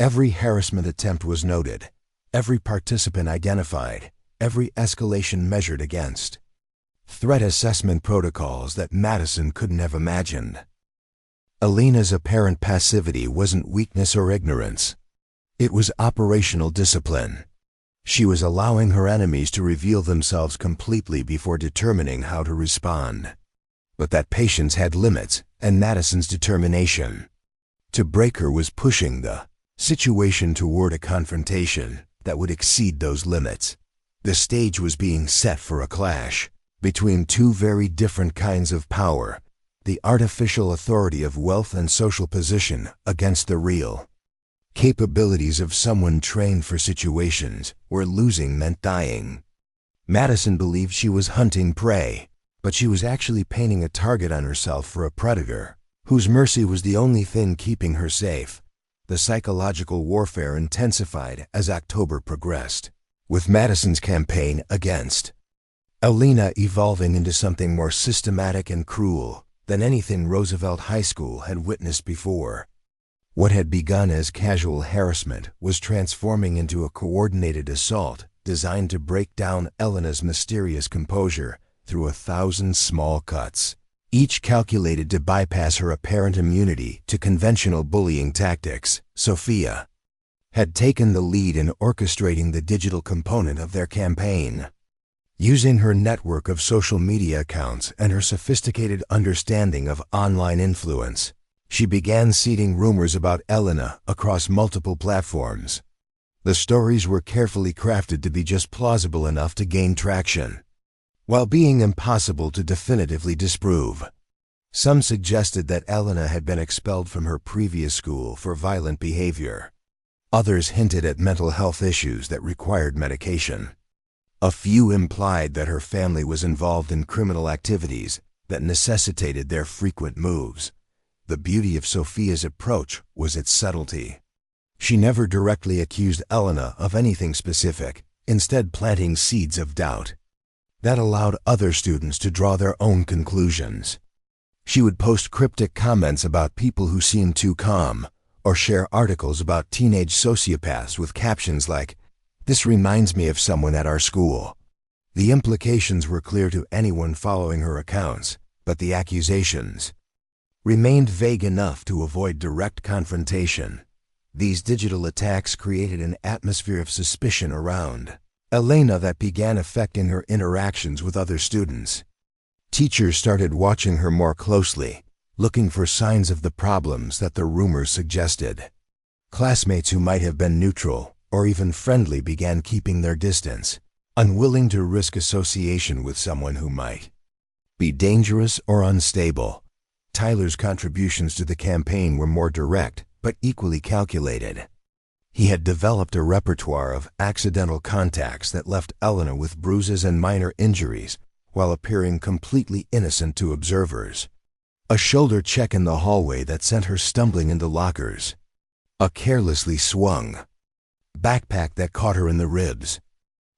Every harassment attempt was noted, every participant identified, every escalation measured against. Threat assessment protocols that Madison couldn't have imagined. Alina's apparent passivity wasn't weakness or ignorance. It was operational discipline. She was allowing her enemies to reveal themselves completely before determining how to respond. But that patience had limits, and Madison's determination to break her was pushing the situation toward a confrontation that would exceed those limits. The stage was being set for a clash between two very different kinds of power, the artificial authority of wealth and social position against the real capabilities of someone trained for situations where losing meant dying. Madison believed she was hunting prey, but she was actually painting a target on herself for a predator, whose mercy was the only thing keeping her safe. The psychological warfare intensified as October progressed, with Madison's campaign against Alina evolving into something more systematic and cruel than anything Roosevelt High School had witnessed before. What had begun as casual harassment was transforming into a coordinated assault designed to break down Alina's mysterious composure through 1,000 small cuts, each calculated to bypass her apparent immunity to conventional bullying tactics. Sophia had taken the lead in orchestrating the digital component of their campaign. Using her network of social media accounts and her sophisticated understanding of online influence, she began seeding rumors about Alina across multiple platforms. The stories were carefully crafted to be just plausible enough to gain traction, while being impossible to definitively disprove. Some suggested that Alina had been expelled from her previous school for violent behavior. Others hinted at mental health issues that required medication. A few implied that her family was involved in criminal activities that necessitated their frequent moves. The beauty of Sophia's approach was its subtlety. She never directly accused Alina of anything specific, instead planting seeds of doubt that allowed other students to draw their own conclusions. She would post cryptic comments about people who seemed too calm, or share articles about teenage sociopaths with captions like, "This reminds me of someone at our school." The implications were clear to anyone following her accounts, but the accusations remained vague enough to avoid direct confrontation. These digital attacks created an atmosphere of suspicion around Alina that began affecting her interactions with other students. Teachers started watching her more closely, looking for signs of the problems that the rumors suggested. Classmates who might have been neutral or even friendly began keeping their distance, unwilling to risk association with someone who might be dangerous or unstable. Tyler's contributions to the campaign were more direct, but equally calculated. He had developed a repertoire of accidental contacts that left Alina with bruises and minor injuries while appearing completely innocent to observers. A shoulder check in the hallway that sent her stumbling into lockers. A carelessly swung backpack that caught her in the ribs.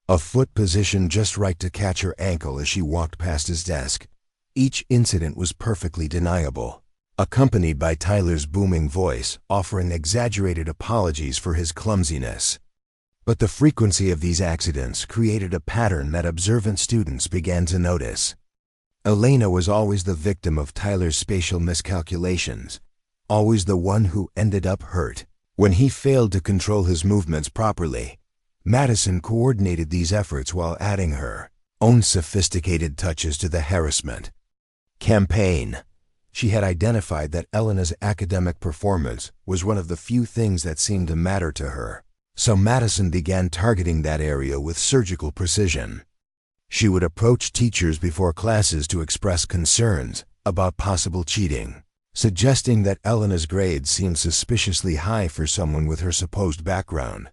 A foot positioned just right to catch her ankle as she walked past his desk. Each incident was perfectly deniable, accompanied by Tyler's booming voice offering exaggerated apologies for his clumsiness. But the frequency of these accidents created a pattern that observant students began to notice. Alina was always the victim of Tyler's spatial miscalculations, always the one who ended up hurt. When he failed to control his movements properly, Madison coordinated these efforts while adding her own sophisticated touches to the harassment campaign. She had identified that Alina's academic performance was one of the few things that seemed to matter to her, so Madison began targeting that area with surgical precision. She would approach teachers before classes to express concerns about possible cheating, suggesting that Alina's grades seemed suspiciously high for someone with her supposed background.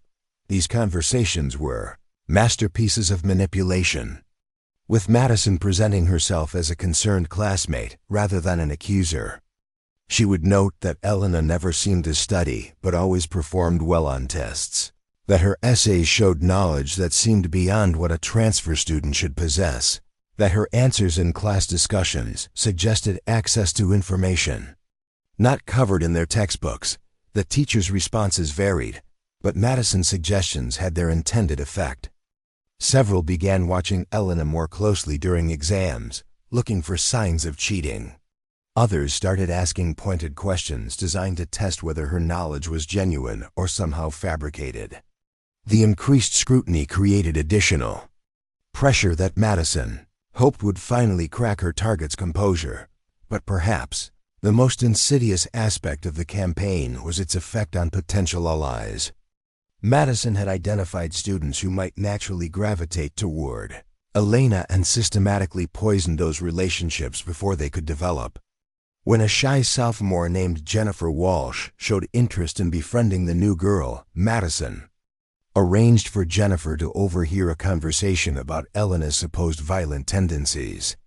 These conversations were masterpieces of manipulation, with Madison presenting herself as a concerned classmate rather than an accuser. She would note that Alina never seemed to study but always performed well on tests, that her essays showed knowledge that seemed beyond what a transfer student should possess, that her answers in class discussions suggested access to information not covered in their textbooks. The teachers' responses varied, but Madison's suggestions had their intended effect. Several began watching Elena more closely during exams, looking for signs of cheating. Others started asking pointed questions designed to test whether her knowledge was genuine or somehow fabricated. The increased scrutiny created additional pressure that Madison hoped would finally crack her target's composure. But perhaps the most insidious aspect of the campaign was its effect on potential allies. Madison had identified students who might naturally gravitate toward Elena and systematically poisoned those relationships before they could develop. When a shy sophomore named Jennifer Walsh showed interest in befriending the new girl, Madison arranged for Jennifer to overhear a conversation about Elena's supposed violent tendencies.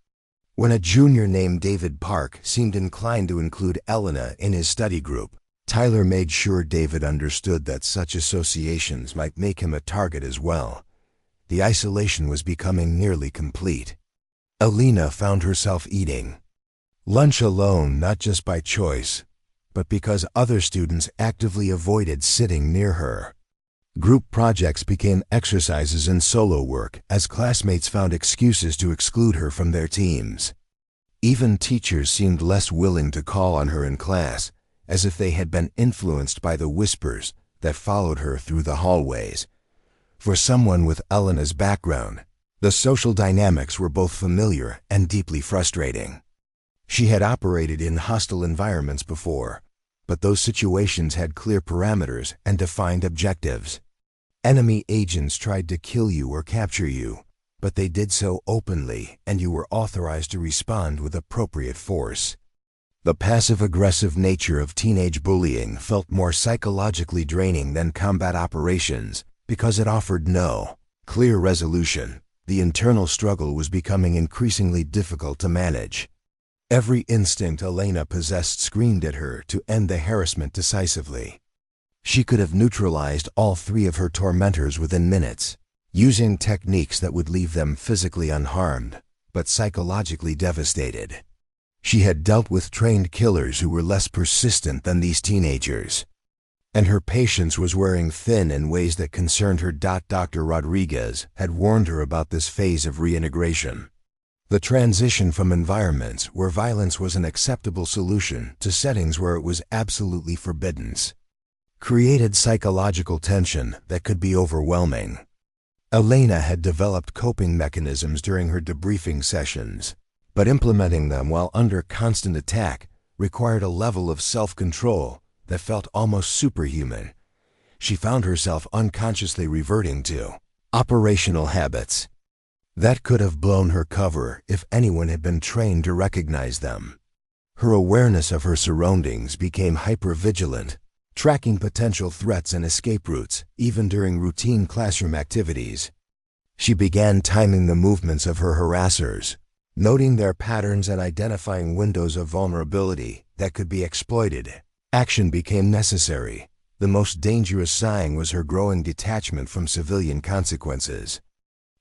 When a junior named David Park seemed inclined to include Elena in his study group, Tyler made sure David understood that such associations might make him a target as well. The isolation was becoming nearly complete. Elena found herself eating lunch alone, not just by choice, but because other students actively avoided sitting near her. Group projects became exercises and solo work as classmates found excuses to exclude her from their teams. Even teachers seemed less willing to call on her in class, as if they had been influenced by the whispers that followed her through the hallways. For someone with Elena's background, the social dynamics were both familiar and deeply frustrating. She had operated in hostile environments before, but those situations had clear parameters and defined objectives. Enemy agents tried to kill you or capture you, but they did so openly, and you were authorized to respond with appropriate force. The passive-aggressive nature of teenage bullying felt more psychologically draining than combat operations because it offered no clear resolution. The internal struggle was becoming increasingly difficult to manage. Every instinct Elena possessed screamed at her to end the harassment decisively. She could have neutralized all three of her tormentors within minutes, using techniques that would leave them physically unharmed, but psychologically devastated. She had dealt with trained killers who were less persistent than these teenagers, and her patience was wearing thin in ways that concerned her. Dr. Rodriguez had warned her about this phase of reintegration. The transition from environments where violence was an acceptable solution to settings where it was absolutely forbidden created psychological tension that could be overwhelming. Elena had developed coping mechanisms during her debriefing sessions, but implementing them while under constant attack required a level of self-control that felt almost superhuman. She found herself unconsciously reverting to operational habits that could have blown her cover if anyone had been trained to recognize them. Her awareness of her surroundings became hyper-vigilant, tracking potential threats and escape routes, even during routine classroom activities. She began timing the movements of her harassers, noting their patterns and identifying windows of vulnerability that could be exploited. Action became necessary. The most dangerous sign was her growing detachment from civilian consequences.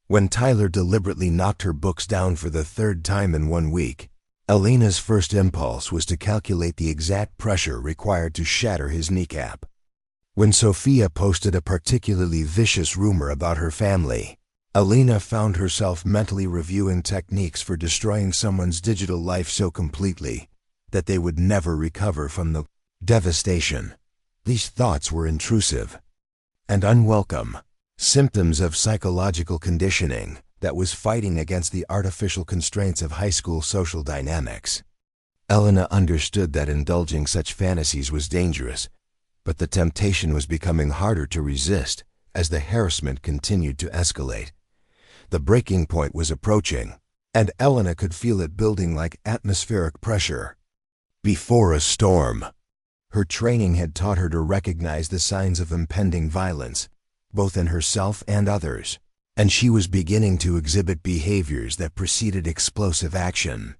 When Tyler deliberately knocked her books down for the third time in 1 week, Elena's first impulse was to calculate the exact pressure required to shatter his kneecap. When Sophia posted a particularly vicious rumor about her family, Elena found herself mentally reviewing techniques for destroying someone's digital life so completely that they would never recover from the devastation. These thoughts were intrusive and unwelcome, symptoms of psychological conditioning that was fighting against the artificial constraints of high school social dynamics. Elena understood that indulging such fantasies was dangerous, but the temptation was becoming harder to resist as the harassment continued to escalate. The breaking point was approaching, and Elena could feel it building like atmospheric pressure before a storm. Her training had taught her to recognize the signs of impending violence, both in herself and others, and she was beginning to exhibit behaviors that preceded explosive action.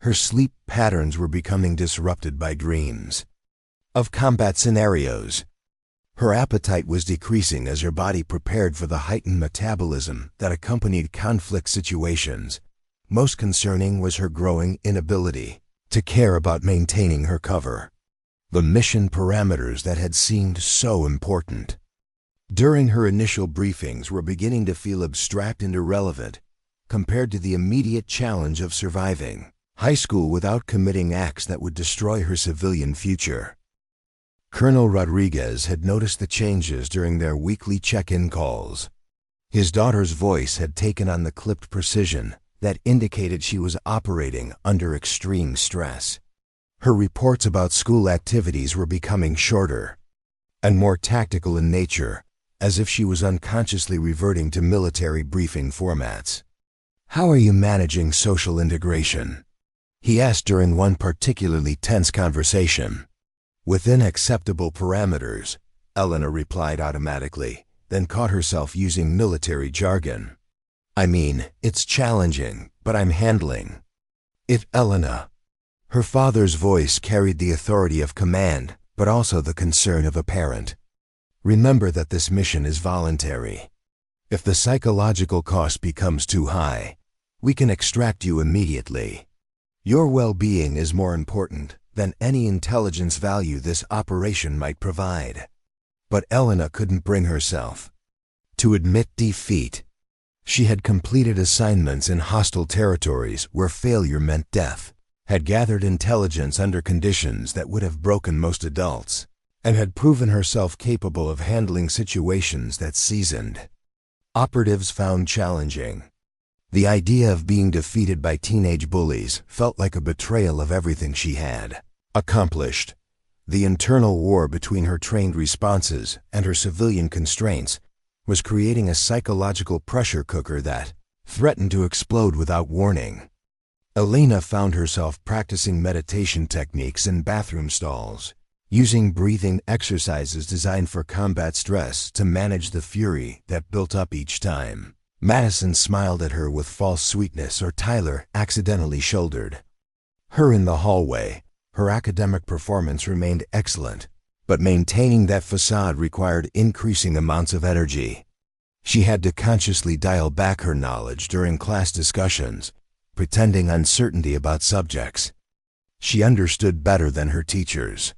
Her sleep patterns were becoming disrupted by dreams of combat scenarios. Her appetite was decreasing as her body prepared for the heightened metabolism that accompanied conflict situations. Most concerning was her growing inability to care about maintaining her cover. the mission parameters that had seemed so important. During her initial briefings were beginning to feel abstract and irrelevant compared to the immediate challenge of surviving high school without committing acts that would destroy her civilian future. Colonel Rodriguez had noticed the changes during their weekly check-in calls. His daughter's voice had taken on the clipped precision that indicated she was operating under extreme stress. Her reports about school activities were becoming shorter and more tactical in nature, as if she was unconsciously reverting to military briefing formats. "How are you managing social integration?" he asked during one particularly tense conversation. "Within acceptable parameters," Elena replied automatically, then caught herself using military jargon. "I mean, it's challenging, but I'm handling it." Elena. Her father's voice carried the authority of command, but also the concern of a parent. "Remember that this mission is voluntary. If the psychological cost becomes too high, we can extract you immediately. Your well-being is more important than any intelligence value this operation might provide." But Elena couldn't bring herself to admit defeat. She had completed assignments in hostile territories where failure meant death, had gathered intelligence under conditions that would have broken most adults, and had proven herself capable of handling situations that seasoned operatives found challenging. The idea of being defeated by teenage bullies felt like a betrayal of everything she had accomplished. The internal war between her trained responses and her civilian constraints was creating a psychological pressure cooker that threatened to explode without warning. Elena found herself practicing meditation techniques in bathroom stalls, using breathing exercises designed for combat stress to manage the fury that built up each time Madison smiled at her with false sweetness or Tyler accidentally shouldered her in the hallway. Her academic performance remained excellent, but maintaining that facade required increasing amounts of energy. She had to consciously dial back her knowledge during class discussions, pretending uncertainty about subjects she understood better than her teachers.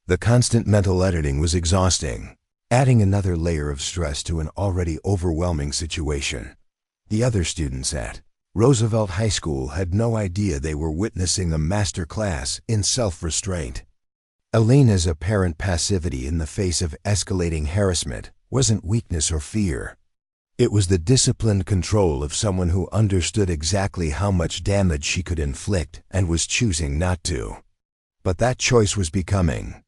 The constant mental editing was exhausting, adding another layer of stress to an already overwhelming situation. The other students at Roosevelt High School had no idea they were witnessing a master class in self-restraint. Elena's apparent passivity in the face of escalating harassment wasn't weakness or fear. It was the disciplined control of someone who understood exactly how much damage she could inflict and was choosing not to. But that choice was becoming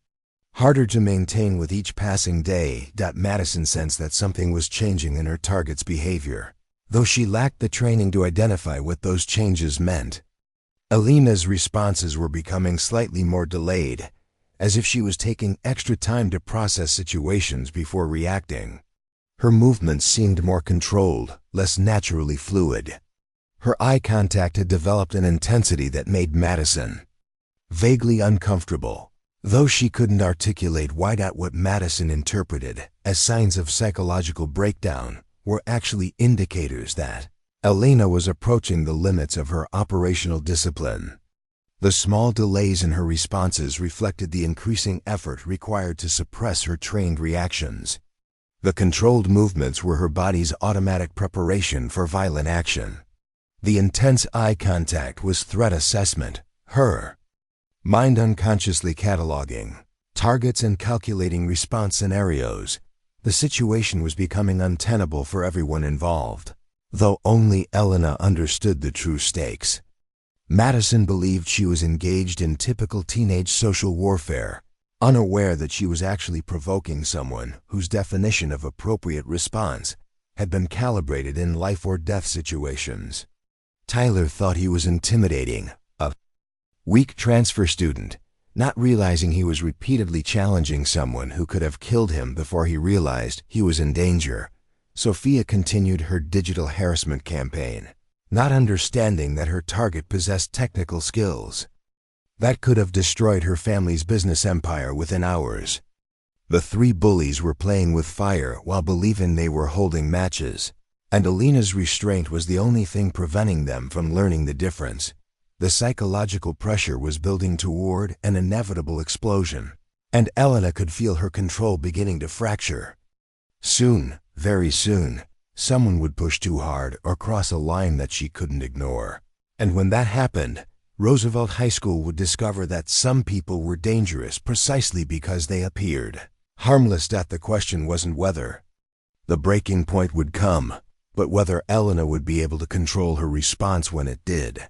harder to maintain with each passing day. Madison sensed that something was changing in her target's behavior, though she lacked the training to identify what those changes meant. Elena's responses were becoming slightly more delayed, as if she was taking extra time to process situations before reacting. Her movements seemed more controlled, less naturally fluid. Her eye contact had developed an intensity that made Madison vaguely uncomfortable, though she couldn't articulate why. What Madison interpreted as signs of psychological breakdown were actually indicators that Elena was approaching the limits of her operational discipline. The small delays in her responses reflected the increasing effort required to suppress her trained reactions. The controlled movements were her body's automatic preparation for violent action. The intense eye contact was threat assessment, her mind unconsciously cataloging targets and calculating response scenarios. The situation was becoming untenable for everyone involved, though only Elena understood the true stakes. Madison believed she was engaged in typical teenage social warfare, unaware that she was actually provoking someone whose definition of appropriate response had been calibrated in life-or-death situations. Tyler thought he was intimidating a weak transfer student, not realizing he was repeatedly challenging someone who could have killed him before he realized he was in danger. Sophia continued her digital harassment campaign, not understanding that her target possessed technical skills that could have destroyed her family's business empire within hours. The three bullies were playing with fire while believing they were holding matches, and Elena's restraint was the only thing preventing them from learning the difference. The psychological pressure was building toward an inevitable explosion. and Elena could feel her control beginning to fracture. Soon, very soon, someone would push too hard or cross a line that she couldn't ignore. And when that happened, Roosevelt High School would discover that some people were dangerous precisely because they appeared harmless. The question wasn't whether the breaking point would come, but whether Elena would be able to control her response when it did.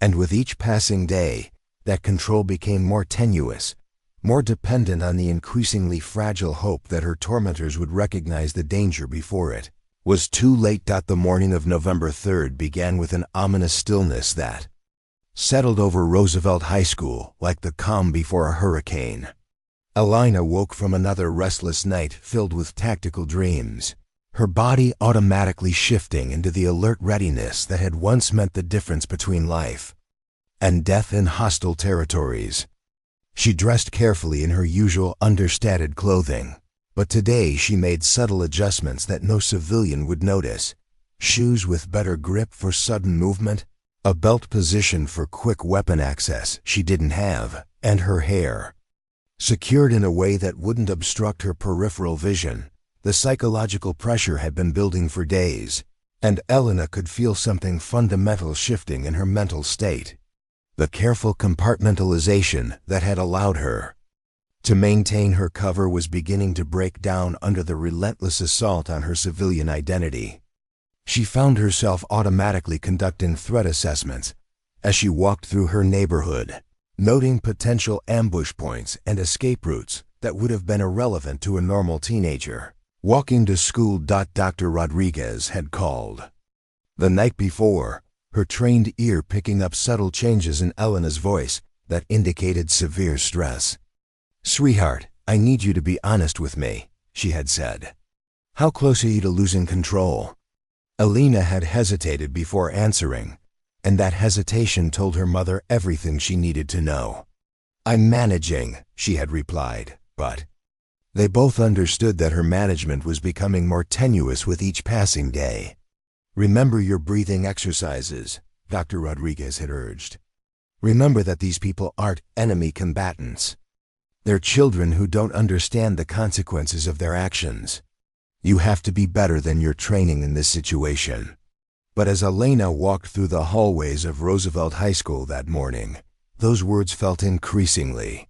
And with each passing day, that control became more tenuous, more dependent on the increasingly fragile hope that her tormentors would recognize the danger before it was too late. The morning of November 3rd began with an ominous stillness that settled over Roosevelt High School like the calm before a hurricane. Elena woke from another restless night filled with tactical dreams, her body automatically shifting into the alert readiness that had once meant the difference between life and death in hostile territories. She dressed carefully in her usual understated clothing, but today she made subtle adjustments that no civilian would notice. Shoes with better grip for sudden movement, a belt position for quick weapon access she didn't have, and her hair secured in a way that wouldn't obstruct her peripheral vision. The psychological pressure had been building for days, and Elena could feel something fundamental shifting in her mental state. The careful compartmentalization that had allowed her to maintain her cover was beginning to break down under the relentless assault on her civilian identity. She found herself automatically conducting threat assessments as she walked through her neighborhood, noting potential ambush points and escape routes that would have been irrelevant to a normal teenager walking to school. Dr. Rodriguez had called the night before, her trained ear picking up subtle changes in Elena's voice that indicated severe stress. "Sweetheart, I need you to be honest with me," she had said. "How close are you to losing control?" Elena had hesitated before answering, and that hesitation told her mother everything she needed to know. "I'm managing," she had replied, but they both understood that her management was becoming more tenuous with each passing day. "Remember your breathing exercises," Dr. Rodriguez had urged. "Remember that these people aren't enemy combatants. They're children who don't understand the consequences of their actions. You have to be better than your training in this situation." But as Elena walked through the hallways of Roosevelt High School that morning, those words felt increasingly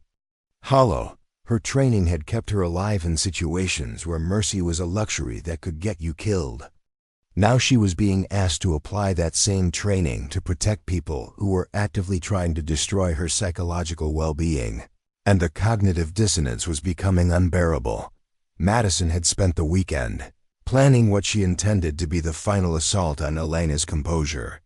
hollow. Her training had kept her alive in situations where mercy was a luxury that could get you killed. Now she was being asked to apply that same training to protect people who were actively trying to destroy her psychological well-being, and the cognitive dissonance was becoming unbearable. Madison had spent the weekend planning what she intended to be the final assault on Elena's composure.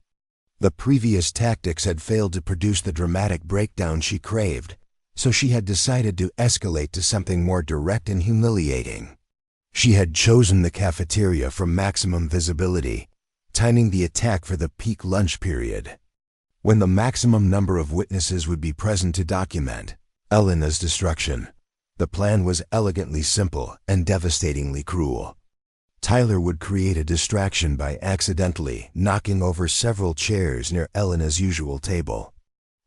The previous tactics had failed to produce the dramatic breakdown she craved, so she had decided to escalate to something more direct and humiliating. She had chosen the cafeteria for maximum visibility, timing the attack for the peak lunch period, when the maximum number of witnesses would be present to document Elena's destruction. The plan was elegantly simple and devastatingly cruel. Tyler would create a distraction by accidentally knocking over several chairs near Elena's usual table.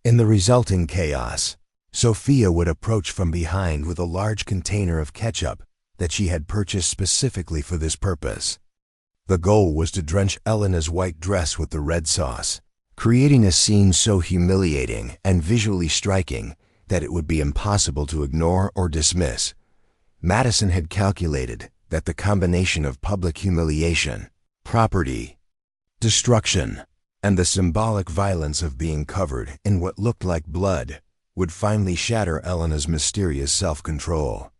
In the resulting chaos, Sophia would approach from behind with a large container of ketchup that she had purchased specifically for this purpose. The goal was to drench Elena's white dress with the red sauce, creating a scene so humiliating and visually striking that it would be impossible to ignore or dismiss. Madison had calculated that the combination of public humiliation, property destruction, and the symbolic violence of being covered in what looked like blood would finally shatter Elena's mysterious self-control.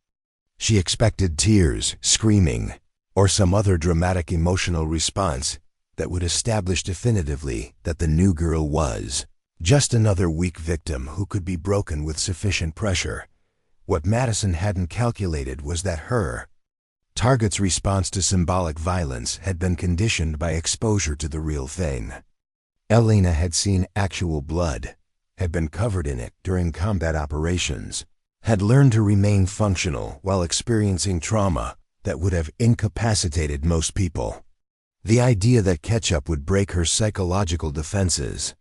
She expected tears, screaming, or some other dramatic emotional response that would establish definitively that the new girl was just another weak victim who could be broken with sufficient pressure. What Madison hadn't calculated was that her target's response to symbolic violence had been conditioned by exposure to the real thing. Elena had seen actual blood, had been covered in it during combat operations, had learned to remain functional while experiencing trauma that would have incapacitated most people. The idea that ketchup would break her psychological defenses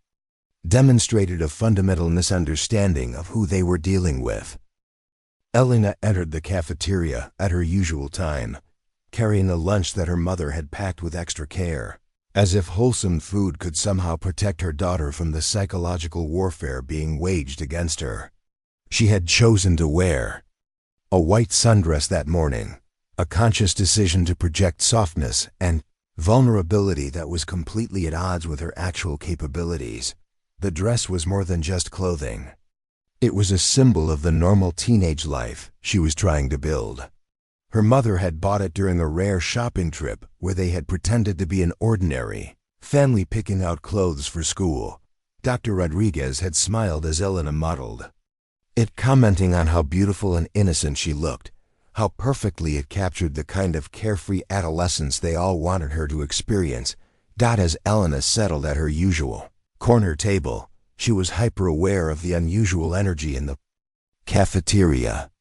demonstrated a fundamental misunderstanding of who they were dealing with. Elena entered the cafeteria at her usual time, carrying a lunch that her mother had packed with extra care, as if wholesome food could somehow protect her daughter from the psychological warfare being waged against her. She had chosen to wear a white sundress that morning, a conscious decision to project softness and vulnerability that was completely at odds with her actual capabilities. The dress was more than just clothing. It was a symbol of the normal teenage life she was trying to build. Her mother had bought it during a rare shopping trip where they had pretended to be an ordinary family picking out clothes for school. Dr. Rodriguez had smiled as Elena modeled it, commenting on how beautiful and innocent she looked, how perfectly it captured the kind of carefree adolescence they all wanted her to experience. As Elena settled at her usual corner table, she was hyper-aware of the unusual energy in the cafeteria.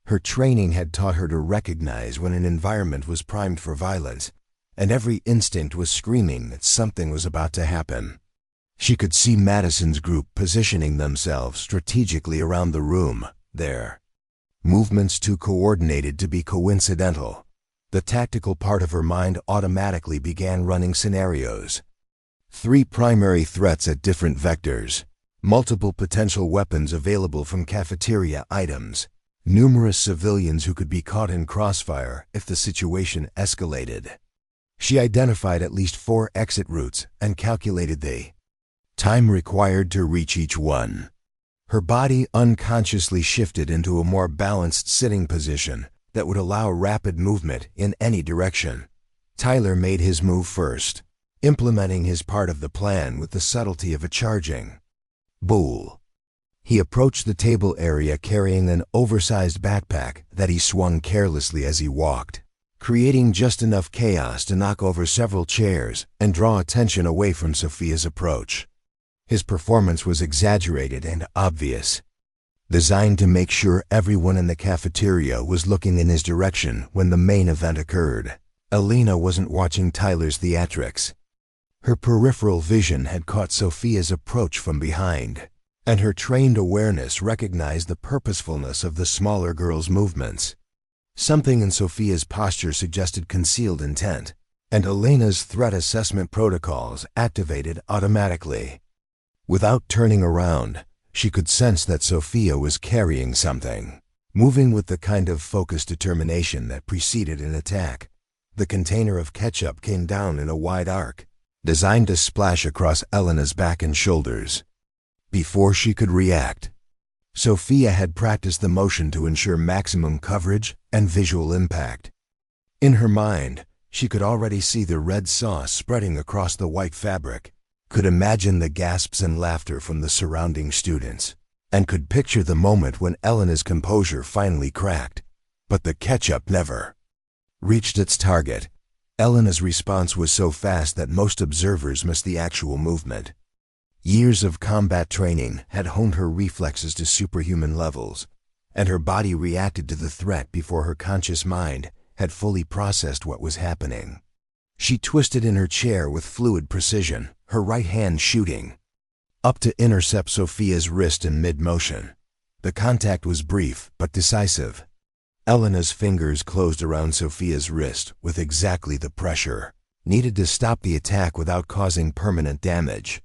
Her training had taught her to recognize when an environment was primed for violence, and every instinct was screaming that something was about to happen. She could see Madison's group positioning themselves strategically around the room, their movements too coordinated to be coincidental. The tactical part of her mind automatically began running scenarios. 3 primary threats at different vectors, multiple potential weapons available from cafeteria items, numerous civilians who could be caught in crossfire if the situation escalated. She identified at least 4 exit routes and calculated the time required to reach each one. Her body unconsciously shifted into a more balanced sitting position that would allow rapid movement in any direction. Tyler made his move first, implementing his part of the plan with the subtlety of a charging bull. He approached the table area carrying an oversized backpack that he swung carelessly as he walked, creating just enough chaos to knock over several chairs and draw attention away from Sophia's approach. His performance was exaggerated and obvious, designed to make sure everyone in the cafeteria was looking in his direction when the main event occurred. Elena wasn't watching Tyler's theatrics. Her peripheral vision had caught Sophia's approach from behind, and her trained awareness recognized the purposefulness of the smaller girl's movements. Something in Sophia's posture suggested concealed intent, and Elena's threat assessment protocols activated automatically. Without turning around, she could sense that Sophia was carrying something, moving with the kind of focused determination that preceded an attack. The container of ketchup came down in a wide arc, designed to splash across Elena's back and shoulders. Before she could react, Sophia had practiced the motion to ensure maximum coverage and visual impact. In her mind, she could already see the red sauce spreading across the white fabric, could imagine the gasps and laughter from the surrounding students, and could picture the moment when Elena's composure finally cracked. But the ketchup never reached its target. Elena's response was so fast that most observers missed the actual movement. Years of combat training had honed her reflexes to superhuman levels, and her body reacted to the threat before her conscious mind had fully processed what was happening. She twisted in her chair with fluid precision, her right hand shooting up to intercept Sophia's wrist in mid-motion. The contact was brief but decisive. Elena's fingers closed around Sophia's wrist with exactly the pressure needed to stop the attack without causing permanent damage.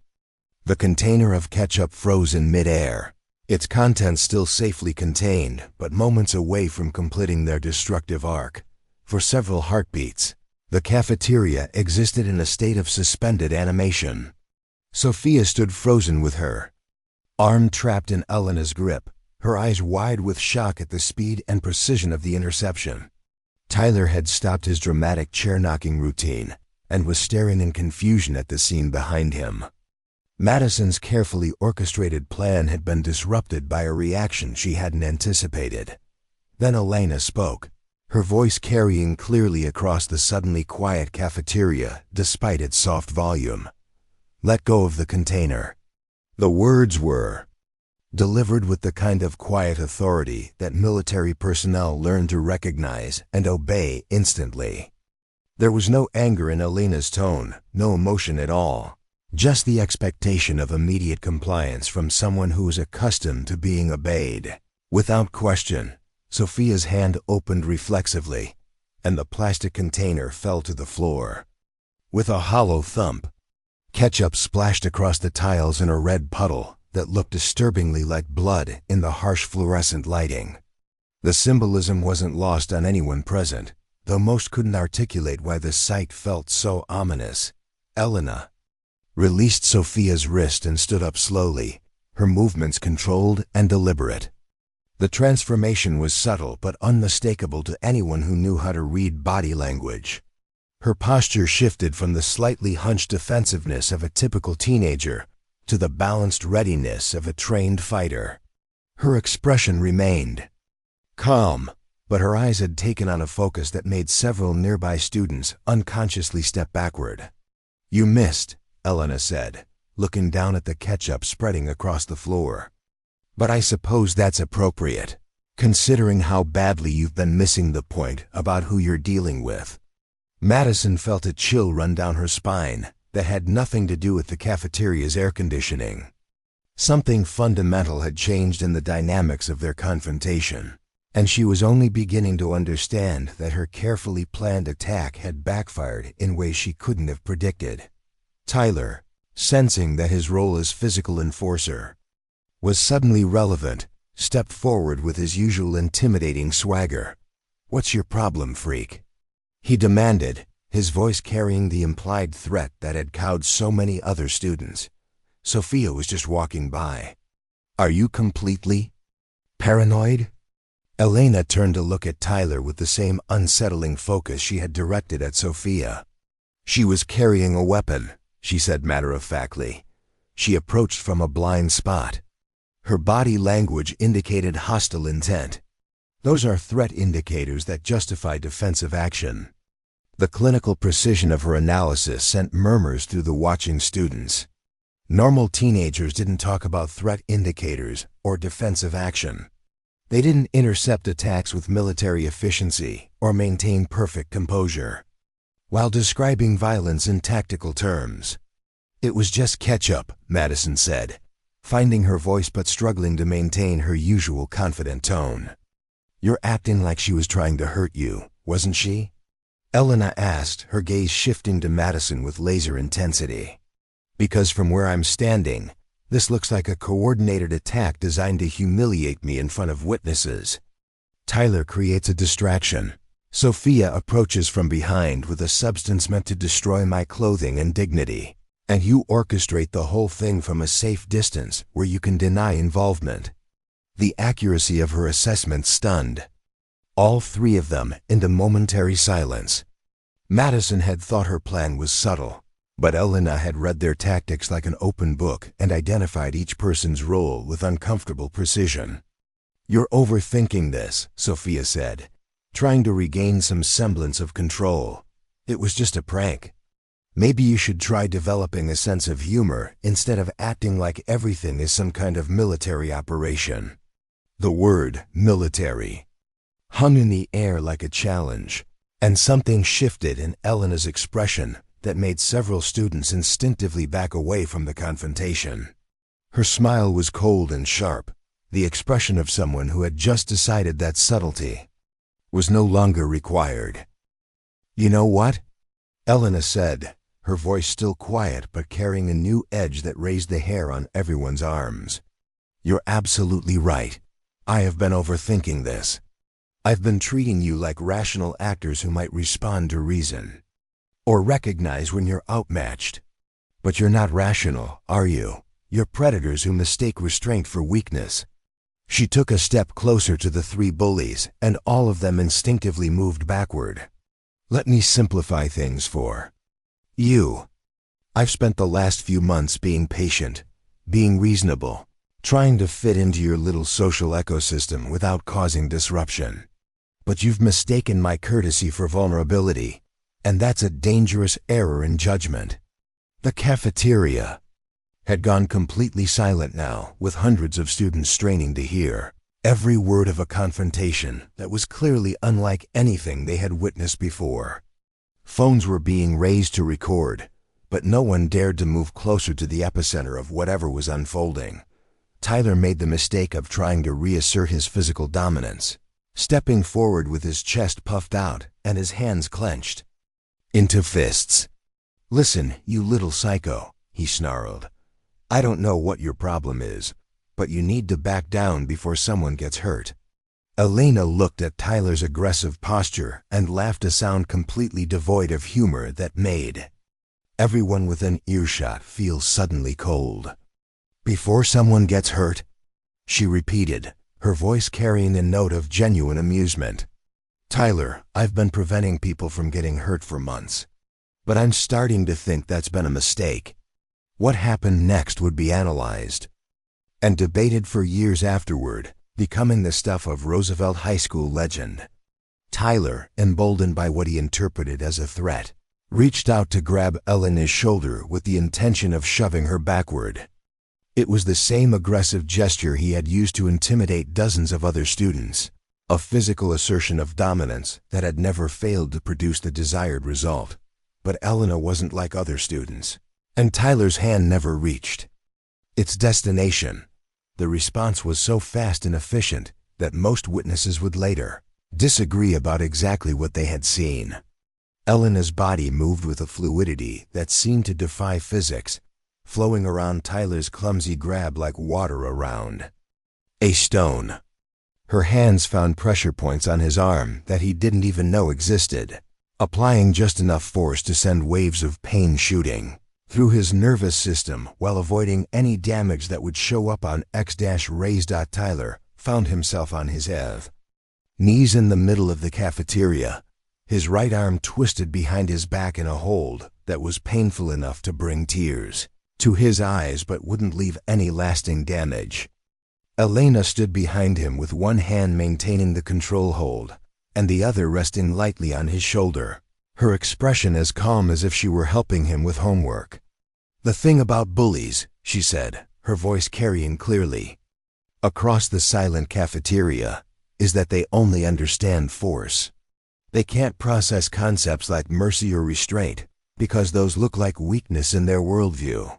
The container of ketchup froze in mid-air, its contents still safely contained but moments away from completing their destructive arc. For several heartbeats, the cafeteria existed in a state of suspended animation. Sophia stood frozen with her arm trapped in Elena's grip, her eyes wide with shock at the speed and precision of the interception. Tyler had stopped his dramatic chair-knocking routine and was staring in confusion at the scene behind him. Madison's carefully orchestrated plan had been disrupted by a reaction she hadn't anticipated. Then Elena spoke, her voice carrying clearly across the suddenly quiet cafeteria despite its soft volume. "Let go of the container." The words were delivered with the kind of quiet authority that military personnel learn to recognize and obey instantly. There was no anger in Elena's tone, no emotion at all, just the expectation of immediate compliance from someone who was accustomed to being obeyed. Without question, Sophia's hand opened reflexively, and the plastic container fell to the floor. With a hollow thump, ketchup splashed across the tiles in a red puddle that looked disturbingly like blood in the harsh fluorescent lighting. The symbolism wasn't lost on anyone present, though most couldn't articulate why the sight felt so ominous. Elena released Sophia's wrist and stood up slowly, her movements controlled and deliberate. The transformation was subtle but unmistakable to anyone who knew how to read body language. Her posture shifted from the slightly hunched defensiveness of a typical teenager to the balanced readiness of a trained fighter. Her expression remained calm, but her eyes had taken on a focus that made several nearby students unconsciously step backward. "You missed," Elena said, looking down at the ketchup spreading across the floor. "But I suppose that's appropriate, considering how badly you've been missing the point about who you're dealing with." Madison felt a chill run down her spine that had nothing to do with the cafeteria's air conditioning. Something fundamental had changed in the dynamics of their confrontation, and she was only beginning to understand that her carefully planned attack had backfired in ways she couldn't have predicted. Tyler, sensing that his role as physical enforcer was suddenly relevant, stepped forward with his usual intimidating swagger. "What's your problem, freak?" he demanded, his voice carrying the implied threat that had cowed so many other students. Sophia was just walking by. "Are you completely paranoid?" Elena turned to look at Tyler with the same unsettling focus she had directed at Sophia. "She was carrying a weapon," she said matter-of-factly. She approached from a blind spot. Her body language indicated hostile intent. Those are threat indicators that justify defensive action. The clinical precision of her analysis sent murmurs through the watching students. Normal teenagers didn't talk about threat indicators or defensive action. They didn't intercept attacks with military efficiency or maintain perfect composure while describing violence in tactical terms. "It was just ketchup," Madison said, finding her voice but struggling to maintain her usual confident tone. "You're acting like she was trying to hurt you, wasn't she?" Elena asked, her gaze shifting to Madison with laser intensity. "Because from where I'm standing, this looks like a coordinated attack designed to humiliate me in front of witnesses. Tyler creates a distraction. Sophia approaches from behind with a substance meant to destroy my clothing and dignity, and you orchestrate the whole thing from a safe distance where you can deny involvement." The accuracy of her assessment stunned all three of them into momentary silence. Madison had thought her plan was subtle, but Elena had read their tactics like an open book and identified each person's role with uncomfortable precision. "You're overthinking this," Sophia said, trying to regain some semblance of control. "It was just a prank. Maybe you should try developing a sense of humor instead of acting like everything is some kind of military operation." The word military hung in the air like a challenge, and something shifted in Elena's expression that made several students instinctively back away from the confrontation. Her smile was cold and sharp, the expression of someone who had just decided that subtlety was no longer required. "You know what?" Elena said, her voice still quiet but carrying a new edge that raised the hair on everyone's arms. "You're absolutely right. I have been overthinking this. I've been treating you like rational actors who might respond to reason or recognize when you're outmatched. But you're not rational, are you? You're predators who mistake restraint for weakness." She took a step closer to the three bullies, and all of them instinctively moved backward. "Let me simplify things for you. I've spent the last few months being patient, being reasonable, trying to fit into your little social ecosystem without causing disruption. But you've mistaken my courtesy for vulnerability, and that's a dangerous error in judgment." The cafeteria had gone completely silent now, with hundreds of students straining to hear every word of a confrontation that was clearly unlike anything they had witnessed before. Phones were being raised to record, but no one dared to move closer to the epicenter of whatever was unfolding. Tyler made the mistake of trying to reassert his physical dominance, stepping forward with his chest puffed out and his hands clenched into fists. "Listen, you little psycho," he snarled. "I don't know what your problem is, but you need to back down before someone gets hurt." Elena looked at Tyler's aggressive posture and laughed, a sound completely devoid of humor that made everyone within earshot feel suddenly cold. "Before someone gets hurt?" she repeated, her voice carrying a note of genuine amusement. "Tyler, I've been preventing people from getting hurt for months. But I'm starting to think that's been a mistake." What happened next would be analyzed and debated for years afterward, becoming the stuff of Roosevelt High School legend. Tyler, emboldened by what he interpreted as a threat, reached out to grab Elena's shoulder with the intention of shoving her backward. It was the same aggressive gesture he had used to intimidate dozens of other students, a physical assertion of dominance that had never failed to produce the desired result. But Elena wasn't like other students, and Tyler's hand never reached its destination. The response was so fast and efficient that most witnesses would later disagree about exactly what they had seen. Elena's body moved with a fluidity that seemed to defy physics, flowing around Tyler's clumsy grab like water around a stone. Her hands found pressure points on his arm that he didn't even know existed, applying just enough force to send waves of pain shooting through his nervous system while avoiding any damage that would show up on X-rays. Tyler found himself on his knees in the middle of the cafeteria, his right arm twisted behind his back in a hold that was painful enough to bring tears to his eyes but wouldn't leave any lasting damage. Elena stood behind him with one hand maintaining the control hold and the other resting lightly on his shoulder, her expression as calm as if she were helping him with homework. "The thing about bullies," she said, her voice carrying clearly across the silent cafeteria, "is that they only understand force. They can't process concepts like mercy or restraint because those look like weakness in their worldview.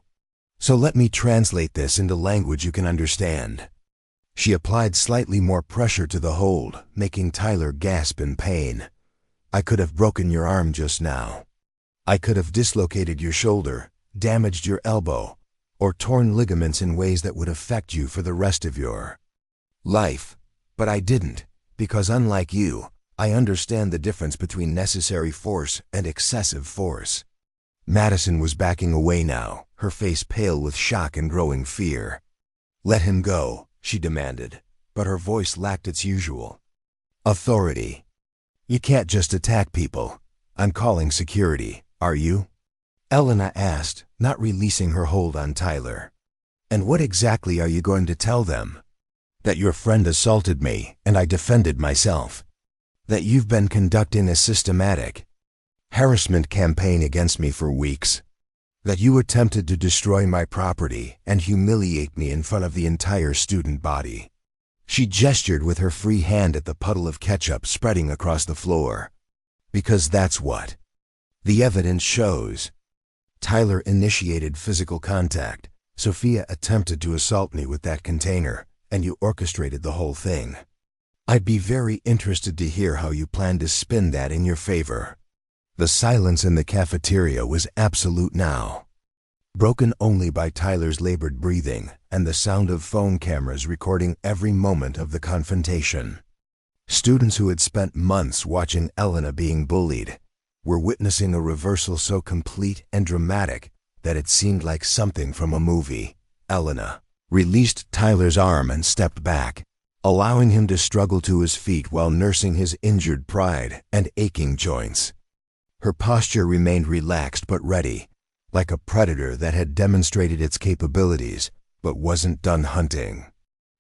So let me translate this into language you can understand." She applied slightly more pressure to the hold, making Tyler gasp in pain. "I could have broken your arm just now. I could have dislocated your shoulder, damaged your elbow, or torn ligaments in ways that would affect you for the rest of your life. But I didn't, because unlike you, I understand the difference between necessary force and excessive force." Madison was backing away now, her face pale with shock and growing fear. "Let him go," she demanded, but her voice lacked its usual authority. "You can't just attack people. I'm calling security, are you?" Elena asked, not releasing her hold on Tyler. "And what exactly are you going to tell them? That your friend assaulted me and I defended myself? That you've been conducting a systematic harassment campaign against me for weeks? That you attempted to destroy my property and humiliate me in front of the entire student body?" She gestured with her free hand at the puddle of ketchup spreading across the floor. "Because that's what the evidence shows. Tyler initiated physical contact. Sophia attempted to assault me with that container, and you orchestrated the whole thing. I'd be very interested to hear how you plan to spin that in your favor." The silence in the cafeteria was absolute now, broken only by Tyler's labored breathing and the sound of phone cameras recording every moment of the confrontation. Students who had spent months watching Elena being bullied were witnessing a reversal so complete and dramatic that it seemed like something from a movie. Elena released Tyler's arm and stepped back, allowing him to struggle to his feet while nursing his injured pride and aching joints. Her posture remained relaxed but ready, like a predator that had demonstrated its capabilities but wasn't done hunting.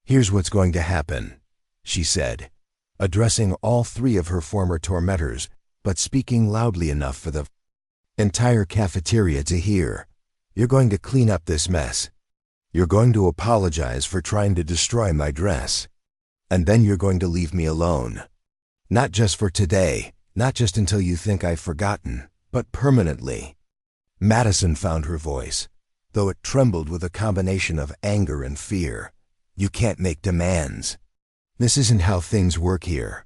"Here's what's going to happen," she said, addressing all three of her former tormentors, but speaking loudly enough for the entire cafeteria to hear. "You're going to clean up this mess. You're going to apologize for trying to destroy my dress. And then you're going to leave me alone. Not just for today, not just until you think I've forgotten, but permanently." Madison found her voice, though it trembled with a combination of anger and fear. "You can't make demands. This isn't how things work here.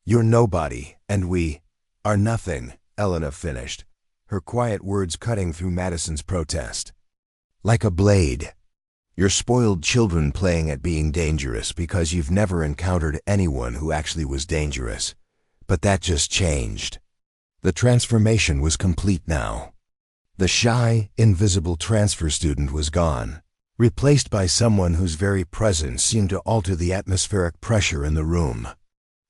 You're nobody, and we are nothing, Elena finished, her quiet words cutting through Madison's protest. Like a blade. You're spoiled children playing at being dangerous because you've never encountered anyone who actually was dangerous. But that just changed. The transformation was complete now. The shy, invisible transfer student was gone, replaced by someone whose very presence seemed to alter the atmospheric pressure in the room.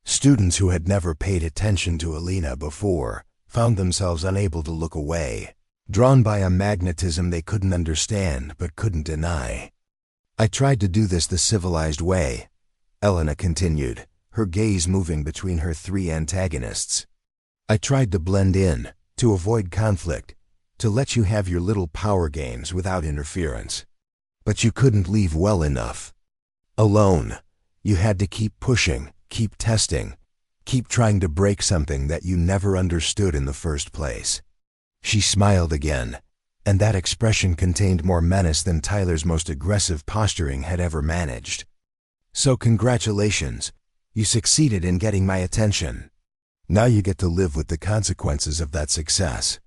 Students who had never paid attention to Elena before found themselves unable to look away, drawn by a magnetism they couldn't understand but couldn't deny. I tried to do this the civilized way, Elena continued, her gaze moving between her three antagonists. I tried to blend in, to avoid conflict, to let you have your little power games without interference. But you couldn't leave well enough. Alone, you had to keep pushing, keep testing, keep trying to break something that you never understood in the first place. She smiled again, and that expression contained more menace than Tyler's most aggressive posturing had ever managed. So congratulations, you succeeded in getting my attention. Now you get to live with the consequences of that success.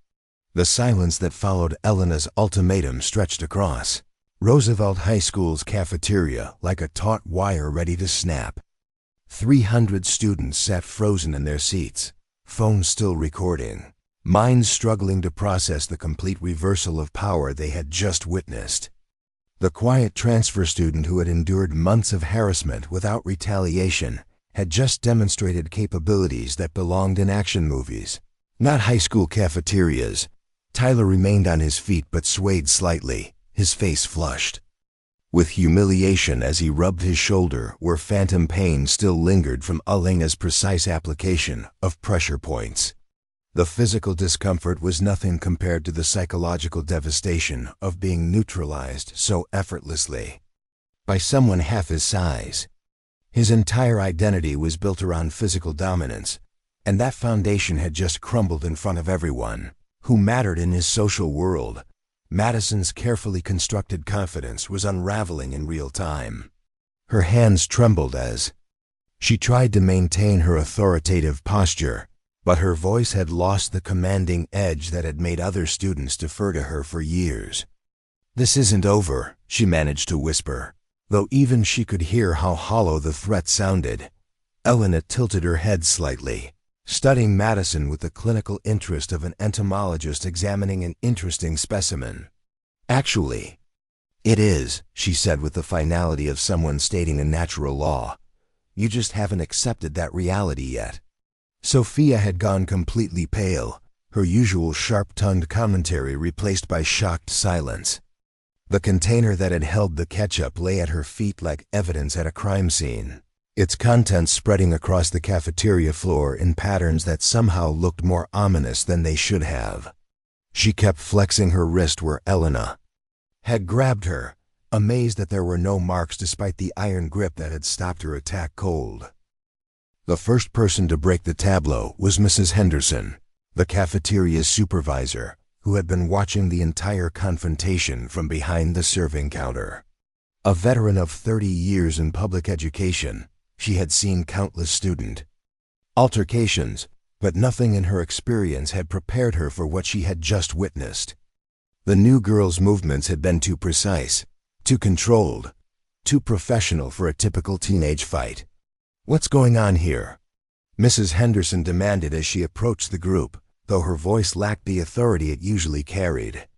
The silence that followed Elena's ultimatum stretched across Roosevelt High School's cafeteria like a taut wire ready to snap. 300 students sat frozen in their seats, phones still recording, minds struggling to process the complete reversal of power they had just witnessed. The quiet transfer student who had endured months of harassment without retaliation had just demonstrated capabilities that belonged in action movies, not high school cafeterias. Tyler remained on his feet but swayed slightly, his face flushed with humiliation as he rubbed his shoulder where phantom pain still lingered from Elena's precise application of pressure points. The physical discomfort was nothing compared to the psychological devastation of being neutralized so effortlessly by someone half his size. His entire identity was built around physical dominance, and that foundation had just crumbled in front of everyone who mattered in his social world. Madison's carefully constructed confidence was unraveling in real time. Her hands trembled as she tried to maintain her authoritative posture, but her voice had lost the commanding edge that had made other students defer to her for years. "This isn't over," she managed to whisper, though even she could hear how hollow the threat sounded. Elena tilted her head slightly, studying Madison with the clinical interest of an entomologist examining an interesting specimen. "Actually, it is," she said with the finality of someone stating a natural law. "You just haven't accepted that reality yet." Sophia had gone completely pale, her usual sharp-tongued commentary replaced by shocked silence. The container that had held the ketchup lay at her feet like evidence at a crime scene, its contents spreading across the cafeteria floor in patterns that somehow looked more ominous than they should have. She kept flexing her wrist where Elena had grabbed her, amazed that there were no marks despite the iron grip that had stopped her attack cold. The first person to break the tableau was Mrs. Henderson, the cafeteria's supervisor, who had been watching the entire confrontation from behind the serving counter. A veteran of 30 years in public education, she had seen countless student altercations, but nothing in her experience had prepared her for what she had just witnessed. The new girl's movements had been too precise, too controlled, too professional for a typical teenage fight. "What's going on here?" Mrs. Henderson demanded as she approached the group, though her voice lacked the authority it usually carried.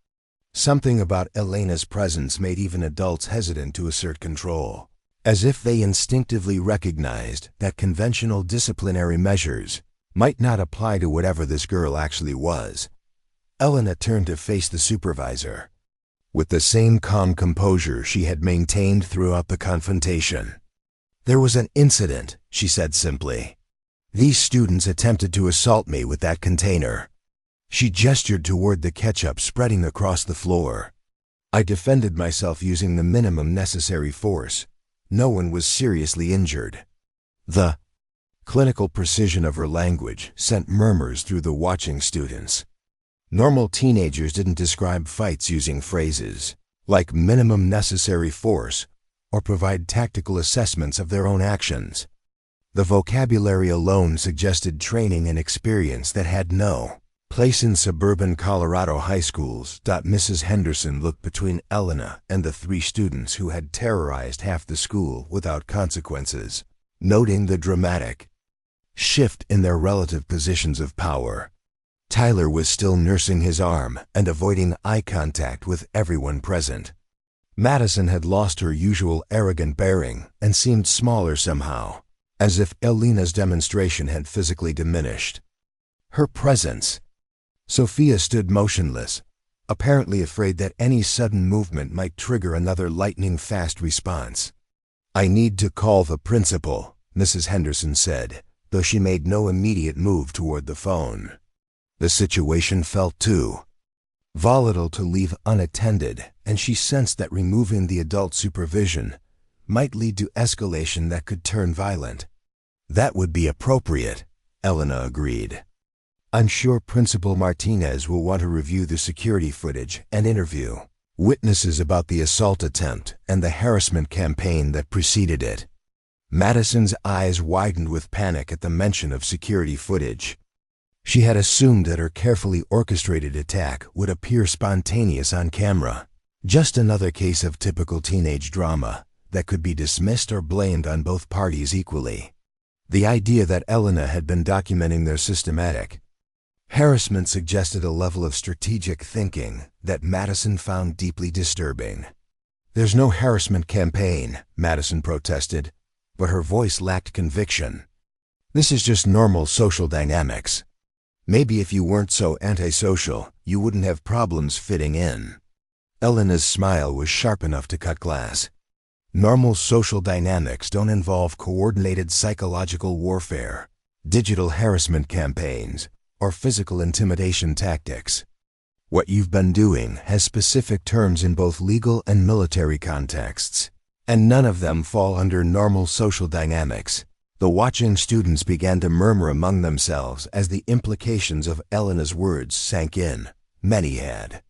Something about Elena's presence made even adults hesitant to assert control, as if they instinctively recognized that conventional disciplinary measures might not apply to whatever this girl actually was. Elena turned to face the supervisor with the same calm composure she had maintained throughout the confrontation. "There was an incident," she said simply. "These students attempted to assault me with that container." She gestured toward the ketchup spreading across the floor. "I defended myself using the minimum necessary force. No one was seriously injured." The clinical precision of her language sent murmurs through the watching students. Normal teenagers didn't describe fights using phrases like minimum necessary force or provide tactical assessments of their own actions. The vocabulary alone suggested training and experience that had no place in suburban Colorado high schools. Mrs. Henderson looked between Elena and the three students who had terrorized half the school without consequences, noting the dramatic shift in their relative positions of power. Tyler was still nursing his arm and avoiding eye contact with everyone present. Madison had lost her usual arrogant bearing and seemed smaller somehow, as if Elena's demonstration had physically diminished her presence. Sophia stood motionless, apparently afraid that any sudden movement might trigger another lightning-fast response. "I need to call the principal," Mrs. Henderson said, though she made no immediate move toward the phone. The situation felt too volatile to leave unattended, and she sensed that removing the adult supervision might lead to escalation that could turn violent. "That would be appropriate," Elena agreed. "I'm sure Principal Martinez will want to review the security footage and interview witnesses about the assault attempt and the harassment campaign that preceded it." Madison's eyes widened with panic at the mention of security footage. She had assumed that her carefully orchestrated attack would appear spontaneous on camera. Just another case of typical teenage drama that could be dismissed or blamed on both parties equally. The idea that Elena had been documenting their systematic harassment suggested a level of strategic thinking that Madison found deeply disturbing. "There's no harassment campaign," Madison protested, but her voice lacked conviction. "This is just normal social dynamics. Maybe if you weren't so antisocial, you wouldn't have problems fitting in." Elena's smile was sharp enough to cut glass. Normal social dynamics don't involve coordinated psychological warfare, digital harassment campaigns, or physical intimidation tactics. What you've been doing has specific terms in both legal and military contexts, and none of them fall under normal social dynamics. The watching students began to murmur among themselves as the implications of Elena's words sank in. Many had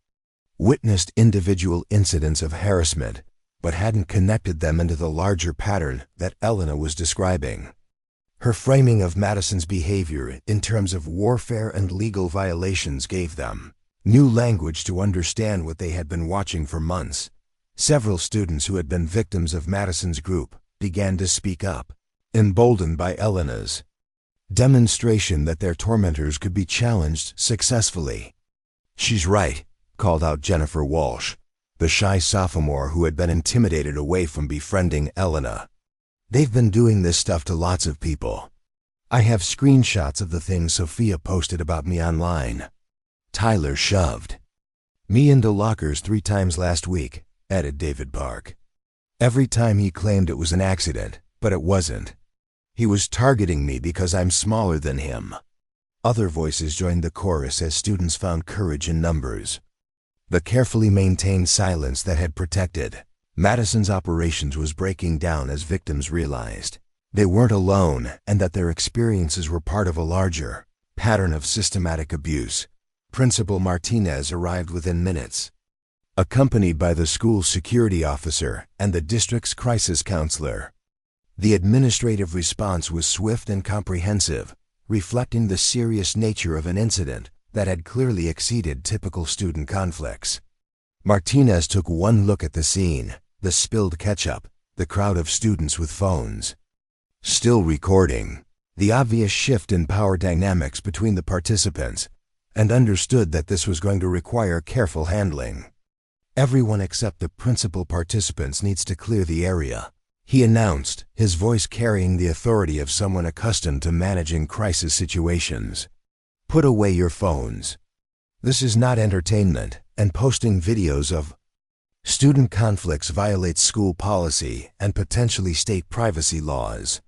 witnessed individual incidents of harassment, but hadn't connected them into the larger pattern that Elena was describing. Her framing of Madison's behavior in terms of warfare and legal violations gave them new language to understand what they had been watching for months. Several students who had been victims of Madison's group began to speak up, emboldened by Elena's demonstration that their tormentors could be challenged successfully. "She's right," called out Jennifer Walsh, the shy sophomore who had been intimidated away from befriending Elena. "They've been doing this stuff to lots of people. I have screenshots of the things Sophia posted about me online." Tyler shoved me into lockers 3 times last week, added David Park. "Every time he claimed it was an accident, but it wasn't. He was targeting me because I'm smaller than him." Other voices joined the chorus as students found courage in numbers. The carefully maintained silence that had protected Madison's operations was breaking down as victims realized they weren't alone and that their experiences were part of a larger pattern of systematic abuse. Principal Martinez arrived within minutes, accompanied by the school's security officer and the district's crisis counselor. The administrative response was swift and comprehensive, reflecting the serious nature of an incident that had clearly exceeded typical student conflicts. Martinez took one look at the scene, the spilled ketchup, the crowd of students with phones still recording, the obvious shift in power dynamics between the participants, and understood that this was going to require careful handling. "Everyone except the principal participants needs to clear the area," he announced, his voice carrying the authority of someone accustomed to managing crisis situations. "Put away your phones. This is not entertainment, and posting videos of student conflicts violates school policy and potentially state privacy laws."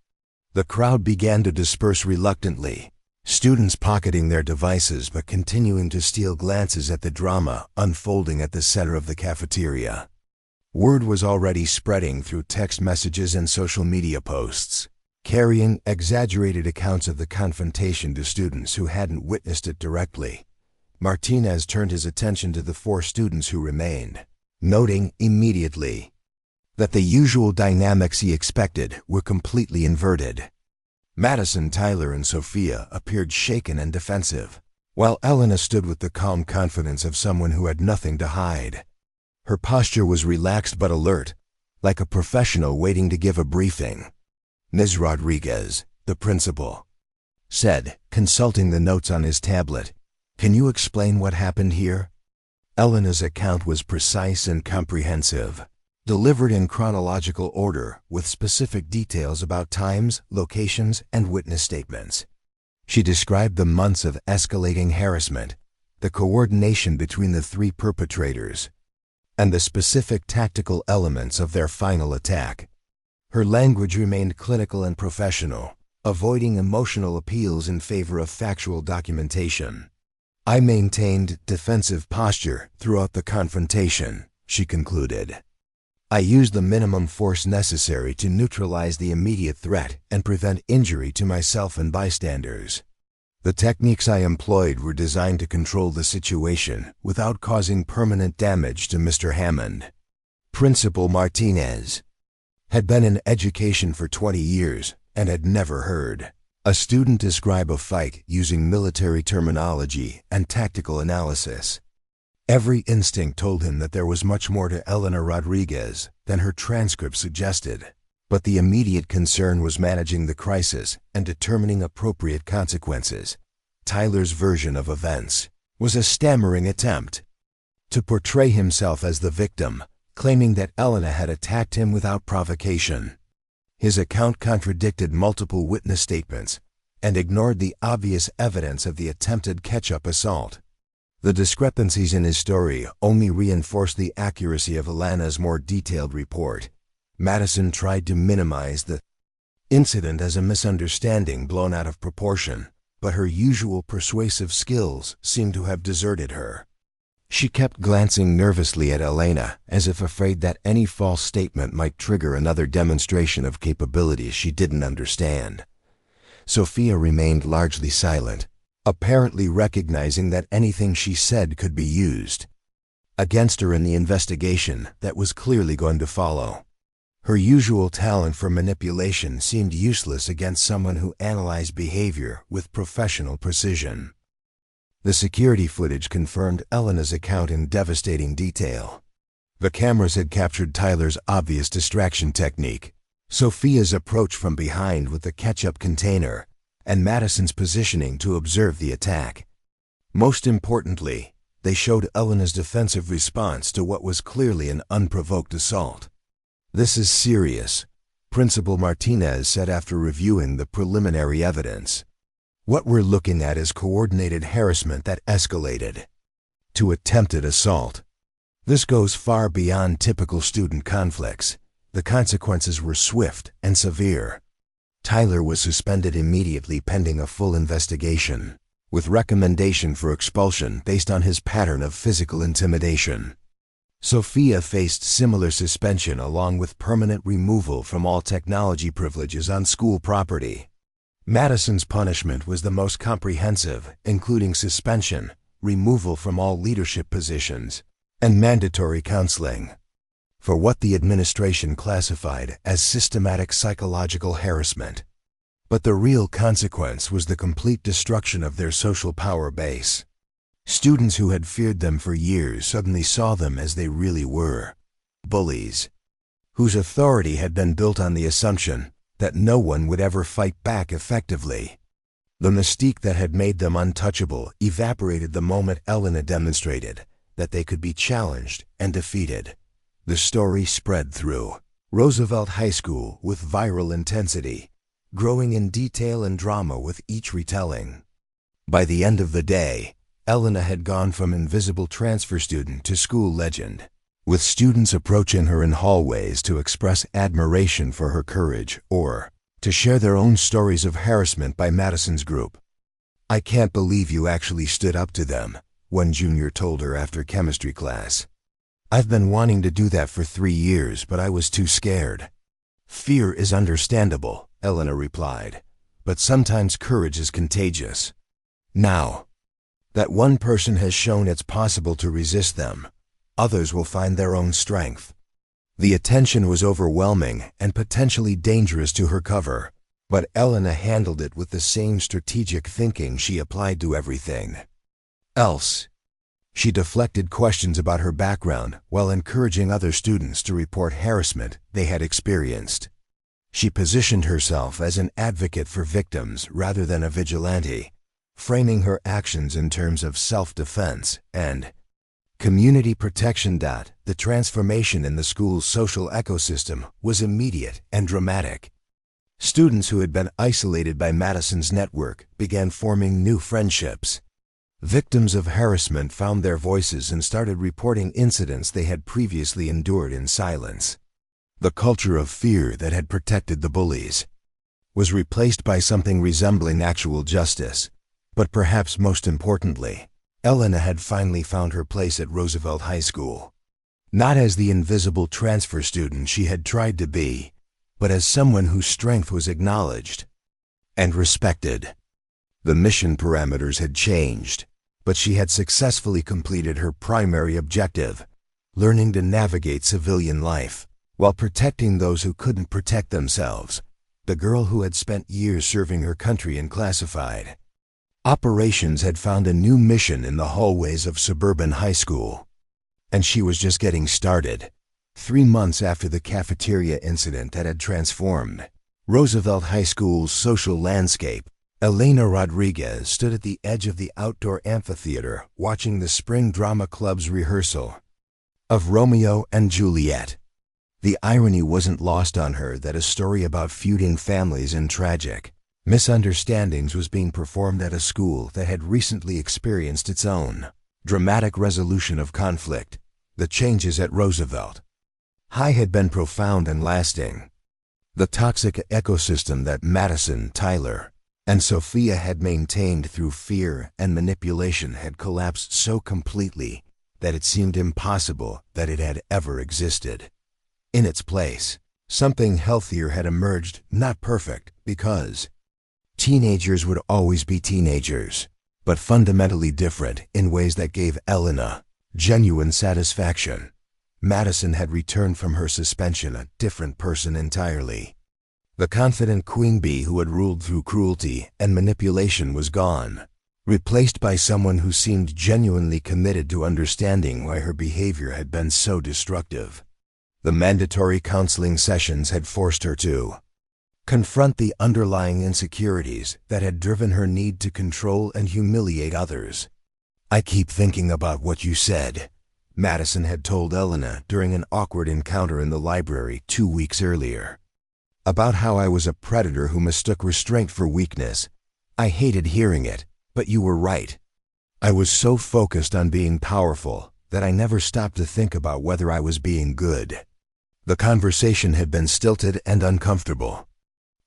The crowd began to disperse reluctantly, students pocketing their devices but continuing to steal glances at the drama unfolding at the center of the cafeteria. Word was already spreading through text messages and social media posts, carrying exaggerated accounts of the confrontation to students who hadn't witnessed it directly. Martinez turned his attention to the 4 students who remained, noting immediately that the usual dynamics he expected were completely inverted. Madison, Tyler, and Sophia appeared shaken and defensive, while Elena stood with the calm confidence of someone who had nothing to hide. Her posture was relaxed but alert, like a professional waiting to give a briefing. Ms. Rodriguez, the principal, said, consulting the notes on his tablet, "Can you explain what happened here?" Elena's account was precise and comprehensive, delivered in chronological order with specific details about times, locations, and witness statements. She described the months of escalating harassment, the coordination between the three perpetrators, and the specific tactical elements of their final attack. Her language remained clinical and professional, avoiding emotional appeals in favor of factual documentation. "I maintained defensive posture throughout the confrontation," she concluded. "I used the minimum force necessary to neutralize the immediate threat and prevent injury to myself and bystanders. The techniques I employed were designed to control the situation without causing permanent damage to Mr. Hammond." Principal Martinez had been in education for 20 years and had never heard a student describe a fight using military terminology and tactical analysis. Every instinct told him that there was much more to Elena Rodriguez than her transcript suggested, but the immediate concern was managing the crisis and determining appropriate consequences. Tyler's version of events was a stammering attempt to portray himself as the victim, claiming that Elena had attacked him without provocation. His account contradicted multiple witness statements and ignored the obvious evidence of the attempted ketchup assault. The discrepancies in his story only reinforced the accuracy of Elena's more detailed report. Madison tried to minimize the incident as a misunderstanding blown out of proportion, but her usual persuasive skills seemed to have deserted her. She kept glancing nervously at Elena, as if afraid that any false statement might trigger another demonstration of capabilities she didn't understand. Sophia remained largely silent, apparently recognizing that anything she said could be used against her in the investigation that was clearly going to follow. Her usual talent for manipulation seemed useless against someone who analyzed behavior with professional precision. The security footage confirmed Elena's account in devastating detail. The cameras had captured Tyler's obvious distraction technique, Sophia's approach from behind with the ketchup container, and Madison's positioning to observe the attack. Most importantly, they showed Elena's defensive response to what was clearly an unprovoked assault. "This is serious," Principal Martinez said after reviewing the preliminary evidence. "What we're looking at is coordinated harassment that escalated to attempted assault. This goes far beyond typical student conflicts. The consequences were swift and severe." Tyler was suspended immediately pending a full investigation, with recommendation for expulsion based on his pattern of physical intimidation. Sophia faced similar suspension along with permanent removal from all technology privileges on school property. Madison's punishment was the most comprehensive, including suspension, removal from all leadership positions, and mandatory counseling for what the administration classified as systematic psychological harassment. But the real consequence was the complete destruction of their social power base. Students who had feared them for years suddenly saw them as they really were: bullies, whose authority had been built on the assumption that no one would ever fight back effectively. The mystique that had made them untouchable evaporated the moment Elena demonstrated that they could be challenged and defeated. The story spread through Roosevelt High School with viral intensity, growing in detail and drama with each retelling. By the end of the day, Elena had gone from invisible transfer student to school legend, with students approaching her in hallways to express admiration for her courage or to share their own stories of harassment by Madison's group. "I can't believe you actually stood up to them," one junior told her after chemistry class. "I've been wanting to do that for 3 years, but I was too scared." "Fear is understandable," Elena replied, "but sometimes courage is contagious. Now that one person has shown it's possible to resist them, others will find their own strength." The attention was overwhelming and potentially dangerous to her cover. But Elena handled it with the same strategic thinking she applied to everything else. She deflected questions about her background while encouraging other students to report harassment they had experienced. She positioned herself as an advocate for victims rather than a vigilante, framing her actions in terms of self-defense and community protection. The transformation in the school's social ecosystem was immediate and dramatic. Students who had been isolated by Madison's network began forming new friendships. Victims of harassment found their voices and started reporting incidents they had previously endured in silence. The culture of fear that had protected the bullies was replaced by something resembling actual justice. But perhaps most importantly, Elena had finally found her place at Roosevelt High School. Not as the invisible transfer student she had tried to be, but as someone whose strength was acknowledged and respected. The mission parameters had changed, but she had successfully completed her primary objective, learning to navigate civilian life while protecting those who couldn't protect themselves. The girl who had spent years serving her country in classified operations had found a new mission in the hallways of suburban high school. And she was just getting started. 3 months after the cafeteria incident that had transformed Roosevelt High School's social landscape, Elena Rodriguez stood at the edge of the outdoor amphitheater watching the Spring Drama Club's rehearsal of Romeo and Juliet. The irony wasn't lost on her that a story about feuding families and tragic misunderstandings was being performed at a school that had recently experienced its own dramatic resolution of conflict. The changes at Roosevelt High had been profound and lasting. The toxic ecosystem that Madison, Tyler, and Sophia had maintained through fear and manipulation had collapsed so completely that it seemed impossible that it had ever existed. In its place, something healthier had emerged, not perfect, because teenagers would always be teenagers, but fundamentally different in ways that gave Elena genuine satisfaction. Madison had returned from her suspension a different person entirely. The confident queen bee who had ruled through cruelty and manipulation was gone, replaced by someone who seemed genuinely committed to understanding why her behavior had been so destructive. The mandatory counseling sessions had forced her to confront the underlying insecurities that had driven her need to control and humiliate others. "I keep thinking about what you said," Madison had told Elena during an awkward encounter in the library 2 weeks earlier. "About how I was a predator who mistook restraint for weakness. I hated hearing it, but you were right. I was so focused on being powerful that I never stopped to think about whether I was being good." The conversation had been stilted and uncomfortable,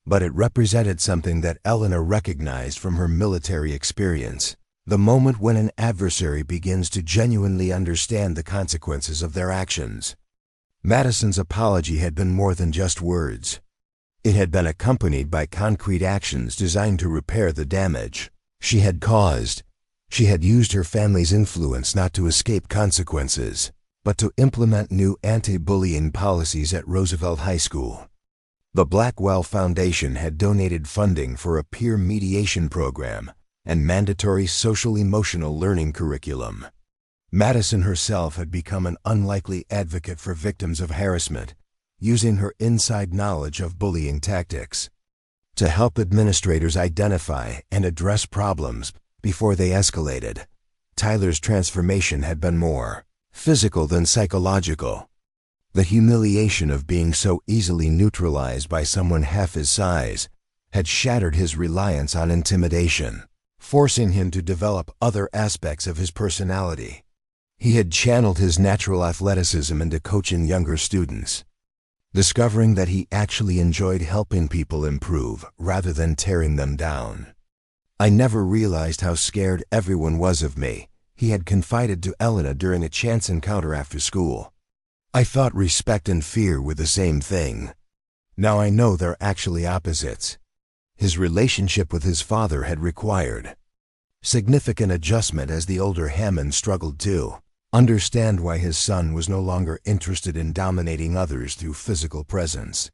but it represented something that Elena recognized from her military experience: the moment when an adversary begins to genuinely understand the consequences of their actions. Madison's apology had been more than just words. It had been accompanied by concrete actions designed to repair the damage she had caused. She had used her family's influence not to escape consequences, but to implement new anti-bullying policies at Roosevelt High School. The Blackwell Foundation had donated funding for a peer mediation program and mandatory social-emotional learning curriculum. Madison herself had become an unlikely advocate for victims of harassment, using her inside knowledge of bullying tactics to help administrators identify and address problems before they escalated. Tyler's transformation had been more physical than psychological. The humiliation of being so easily neutralized by someone half his size had shattered his reliance on intimidation, forcing him to develop other aspects of his personality. He had channeled his natural athleticism into coaching younger students, discovering that he actually enjoyed helping people improve rather than tearing them down. "I never realized how scared everyone was of me," he had confided to Elena during a chance encounter after school. "I thought respect and fear were the same thing. Now I know they're actually opposites." His relationship with his father had required significant adjustment as the older Hammond struggled to understand why his son was no longer interested in dominating others through physical presence.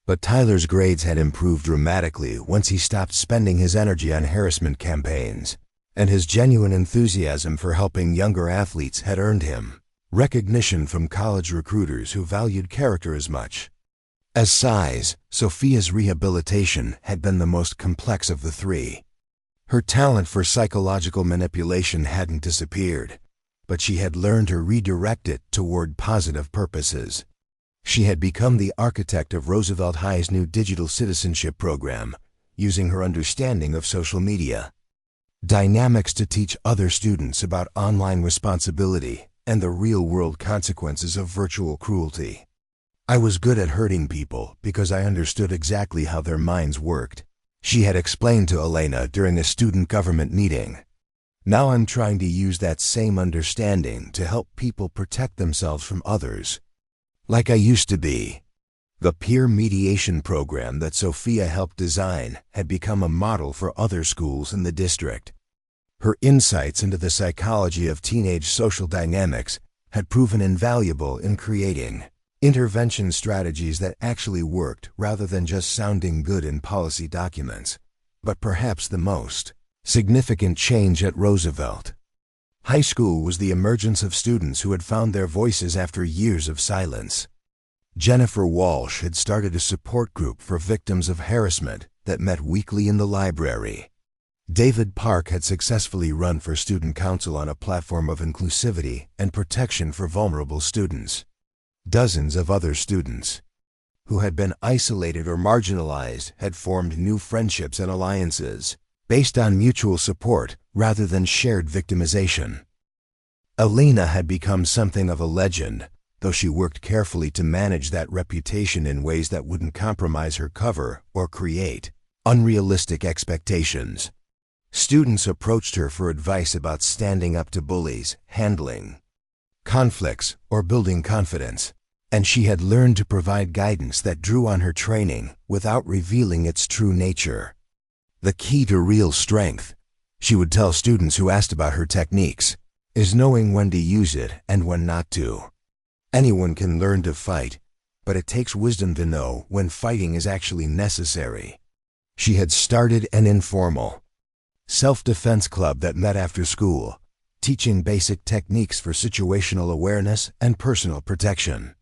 But Tyler's grades had improved dramatically once he stopped spending his energy on harassment campaigns, and his genuine enthusiasm for helping younger athletes had earned him recognition from college recruiters who valued character as much as size. Sophia's rehabilitation had been the most complex of the three. Her talent for psychological manipulation hadn't disappeared, but she had learned to redirect it toward positive purposes. She had become the architect of Roosevelt High's new digital citizenship program, using her understanding of social media dynamics to teach other students about online responsibility and the real-world consequences of virtual cruelty. I was good at hurting people because I understood exactly how their minds worked, she had explained to Elena during a student government meeting. Now I'm trying to use that same understanding to help people protect themselves from others, like I used to be. The peer mediation program that Sophia helped design had become a model for other schools in the district. Her insights into the psychology of teenage social dynamics had proven invaluable in creating intervention strategies that actually worked rather than just sounding good in policy documents. But perhaps the most significant change at Roosevelt High School was the emergence of students who had found their voices after years of silence. Jennifer Walsh had started a support group for victims of harassment that met weekly in the library. David Park had successfully run for student council on a platform of inclusivity and protection for vulnerable students. Dozens of other students who had been isolated or marginalized had formed new friendships and alliances based on mutual support rather than shared victimization. Elena had become something of a legend, though she worked carefully to manage that reputation in ways that wouldn't compromise her cover or create unrealistic expectations. Students approached her for advice about standing up to bullies, handling conflicts, or building confidence, and she had learned to provide guidance that drew on her training without revealing its true nature. The key to real strength, she would tell students who asked about her techniques, is knowing when to use it and when not to. Anyone can learn to fight, but it takes wisdom to know when fighting is actually necessary. She had started an informal self-defense club that met after school, teaching basic techniques for situational awareness and personal protection.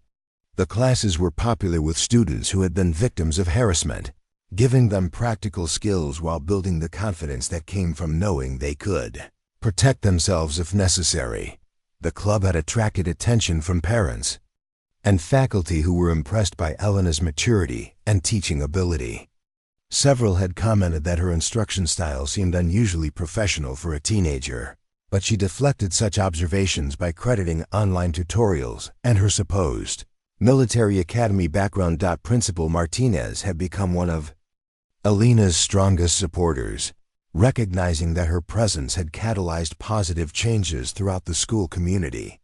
The classes were popular with students who had been victims of harassment, giving them practical skills while building the confidence that came from knowing they could protect themselves if necessary. The club had attracted attention from parents and faculty who were impressed by Elena's maturity and teaching ability. Several had commented that her instruction style seemed unusually professional for a teenager, but she deflected such observations by crediting online tutorials and her supposed military academy background. Principal Martinez had become one of Elena's strongest supporters, recognizing that her presence had catalyzed positive changes throughout the school community.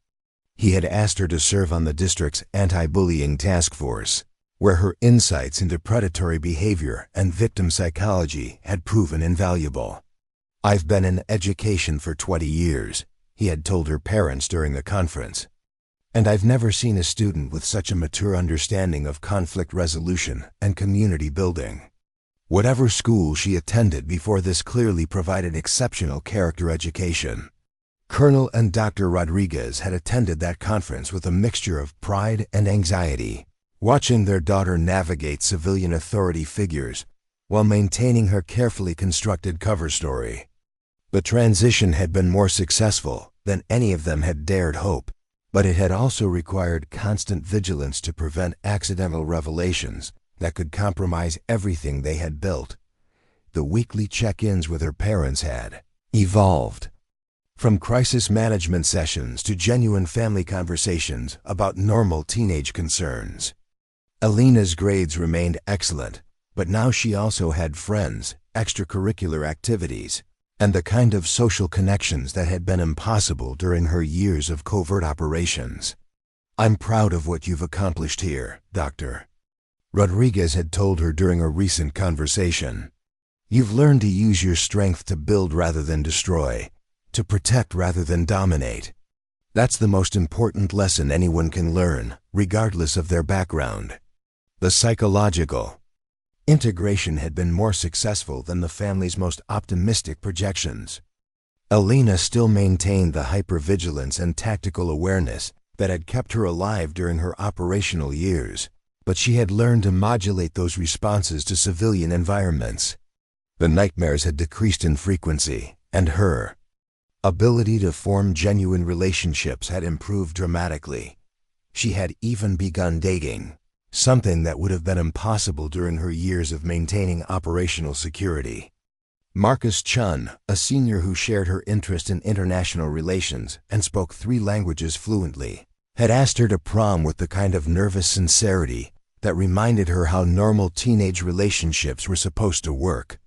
He had asked her to serve on the district's anti-bullying task force, where her insights into predatory behavior and victim psychology had proven invaluable. "I've been in education for 20 years, he had told her parents during the conference, and I've never seen a student with such a mature understanding of conflict resolution and community building." Whatever school she attended before this clearly provided exceptional character education. Colonel and Dr. Rodriguez had attended that conference with a mixture of pride and anxiety, watching their daughter navigate civilian authority figures while maintaining her carefully constructed cover story. The transition had been more successful than any of them had dared hope, but it had also required constant vigilance to prevent accidental revelations that could compromise everything they had built. The weekly check-ins with her parents had evolved from crisis management sessions to genuine family conversations about normal teenage concerns. Elena's grades remained excellent, but now she also had friends, extracurricular activities, and the kind of social connections that had been impossible during her years of covert operations. "I'm proud of what you've accomplished here, Doctor," Rodriguez had told her during a recent conversation. "You've learned to use your strength to build rather than destroy, to protect rather than dominate. That's the most important lesson anyone can learn, regardless of their background." The psychological integration had been more successful than the family's most optimistic projections. Elena still maintained the hypervigilance and tactical awareness that had kept her alive during her operational years, but she had learned to modulate those responses to civilian environments. The nightmares had decreased in frequency, and her ability to form genuine relationships had improved dramatically. She had even begun dating, something that would have been impossible during her years of maintaining operational security. Marcus Chun, a senior who shared her interest in international relations and spoke 3 languages fluently, had asked her to prom with the kind of nervous sincerity that reminded her how normal teenage relationships were supposed to work.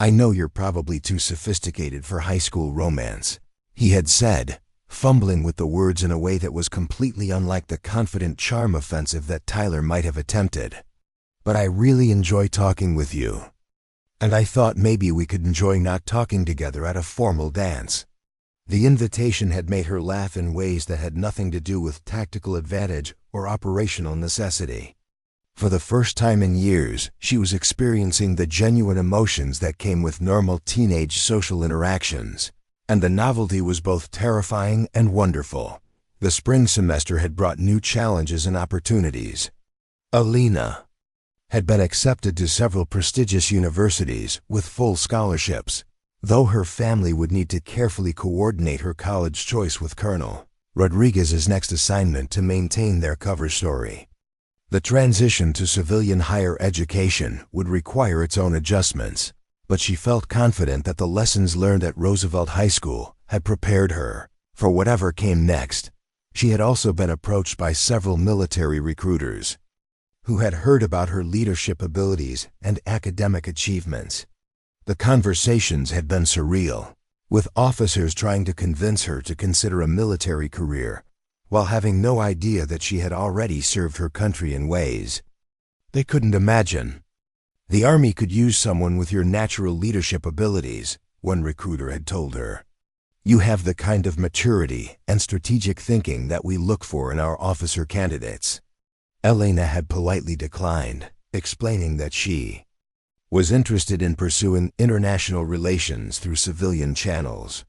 "I know you're probably too sophisticated for high school romance," he had said, fumbling with the words in a way that was completely unlike the confident charm offensive that Tyler might have attempted. "But I really enjoy talking with you. And I thought maybe we could enjoy not talking together at a formal dance." The invitation had made her laugh in ways that had nothing to do with tactical advantage or operational necessity. For the first time in years, she was experiencing the genuine emotions that came with normal teenage social interactions, and the novelty was both terrifying and wonderful. The spring semester had brought new challenges and opportunities. Elena had been accepted to several prestigious universities with full scholarships, though her family would need to carefully coordinate her college choice with Colonel Rodriguez's next assignment to maintain their cover story. The transition to civilian higher education would require its own adjustments, but she felt confident that the lessons learned at Roosevelt High School had prepared her for whatever came next. She had also been approached by several military recruiters who had heard about her leadership abilities and academic achievements. The conversations had been surreal, with officers trying to convince her to consider a military career, while having no idea that she had already served her country in ways they couldn't imagine. "The Army could use someone with your natural leadership abilities," one recruiter had told her. "You have the kind of maturity and strategic thinking that we look for in our officer candidates." Elena had politely declined, explaining that she was interested in pursuing international relations through civilian channels.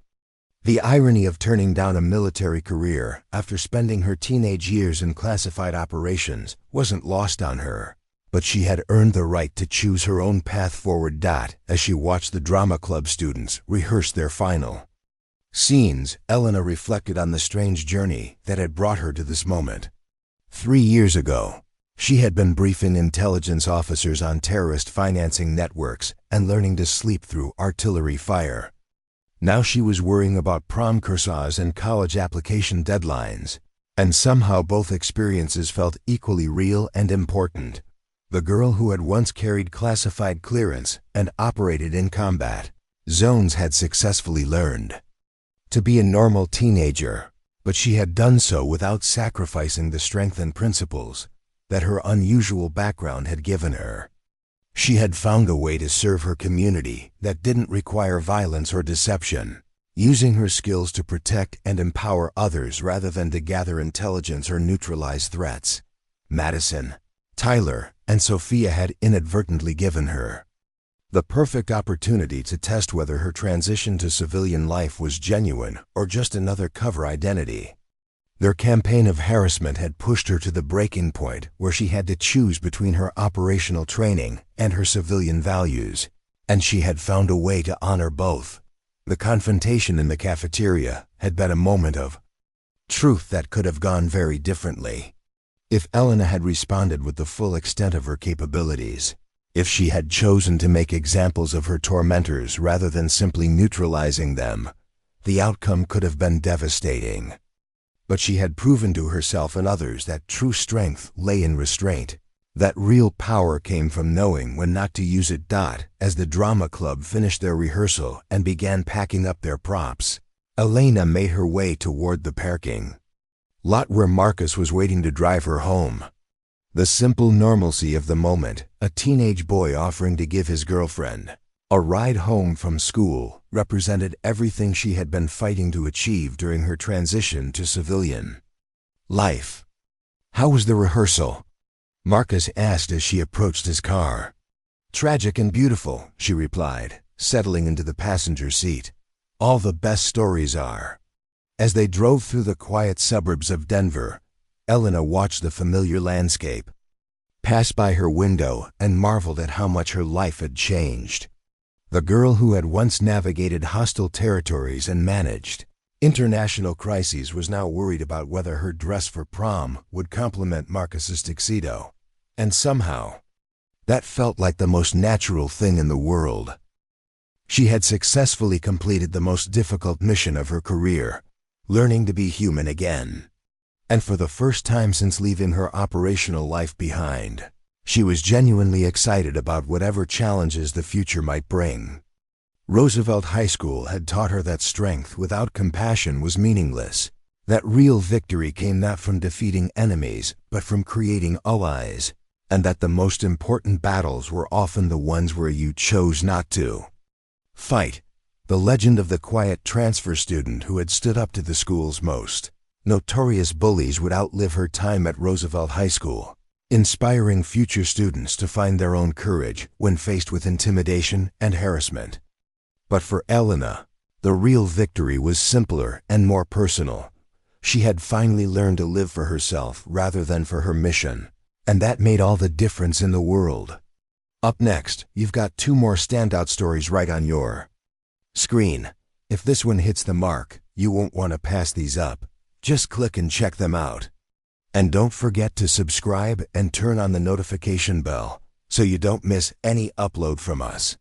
The irony of turning down a military career after spending her teenage years in classified operations wasn't lost on her, but she had earned the right to choose her own path forward. As she watched the drama club students rehearse their final scenes, Elena reflected on the strange journey that had brought her to this moment. 3 years ago, she had been briefing intelligence officers on terrorist financing networks and learning to sleep through artillery fire. Now she was worrying about prom corsage and college application deadlines, and somehow both experiences felt equally real and important. The girl who had once carried classified clearance and operated in combat zones had successfully learned to be a normal teenager, but she had done so without sacrificing the strength and principles that her unusual background had given her. She had found a way to serve her community that didn't require violence or deception, using her skills to protect and empower others rather than to gather intelligence or neutralize threats. Madison, Tyler, and Sophia had inadvertently given her the perfect opportunity to test whether her transition to civilian life was genuine or just another cover identity. Their campaign of harassment had pushed her to the breaking point where she had to choose between her operational training and her civilian values, and she had found a way to honor both. The confrontation in the cafeteria had been a moment of truth that could have gone very differently if Elena had responded with the full extent of her capabilities. If she had chosen to make examples of her tormentors rather than simply neutralizing them, the outcome could have been devastating. But she had proven to herself and others that true strength lay in restraint, that real power came from knowing when not to use it. As the drama club finished their rehearsal and began packing up their props, Elena made her way toward the parking lot where Marcus was waiting to drive her home. The simple normalcy of the moment, a teenage boy offering to give his girlfriend a ride home from school, represented everything she had been fighting to achieve during her transition to civilian life. "How was the rehearsal?" Marcus asked as she approached his car. Tragic and beautiful, she replied, settling into the passenger seat. All the best stories are. As they drove through the quiet suburbs of Denver, Elena watched the familiar landscape, passed by her window, and marveled at how much her life had changed. The girl who had once navigated hostile territories and managed international crises was now worried about whether her dress for prom would complement Marcus's tuxedo. And somehow, that felt like the most natural thing in the world. She had successfully completed the most difficult mission of her career, learning to be human again. And for the first time since leaving her operational life behind, she was genuinely excited about whatever challenges the future might bring. Roosevelt High School had taught her that strength without compassion was meaningless, that real victory came not from defeating enemies, but from creating allies, and that the most important battles were often the ones where you chose not to fight. The legend of the quiet transfer student who had stood up to the school's most notorious bullies would outlive her time at Roosevelt High School, inspiring future students to find their own courage when faced with intimidation and harassment. But for Elena, the real victory was simpler and more personal. She had finally learned to live for herself rather than for her mission, and that made all the difference in the world. Up next, you've got 2 more standout stories right on your screen. If this one hits the mark, you won't want to pass these up. Just click and check them out. And don't forget to subscribe and turn on the notification bell so you don't miss any upload from us.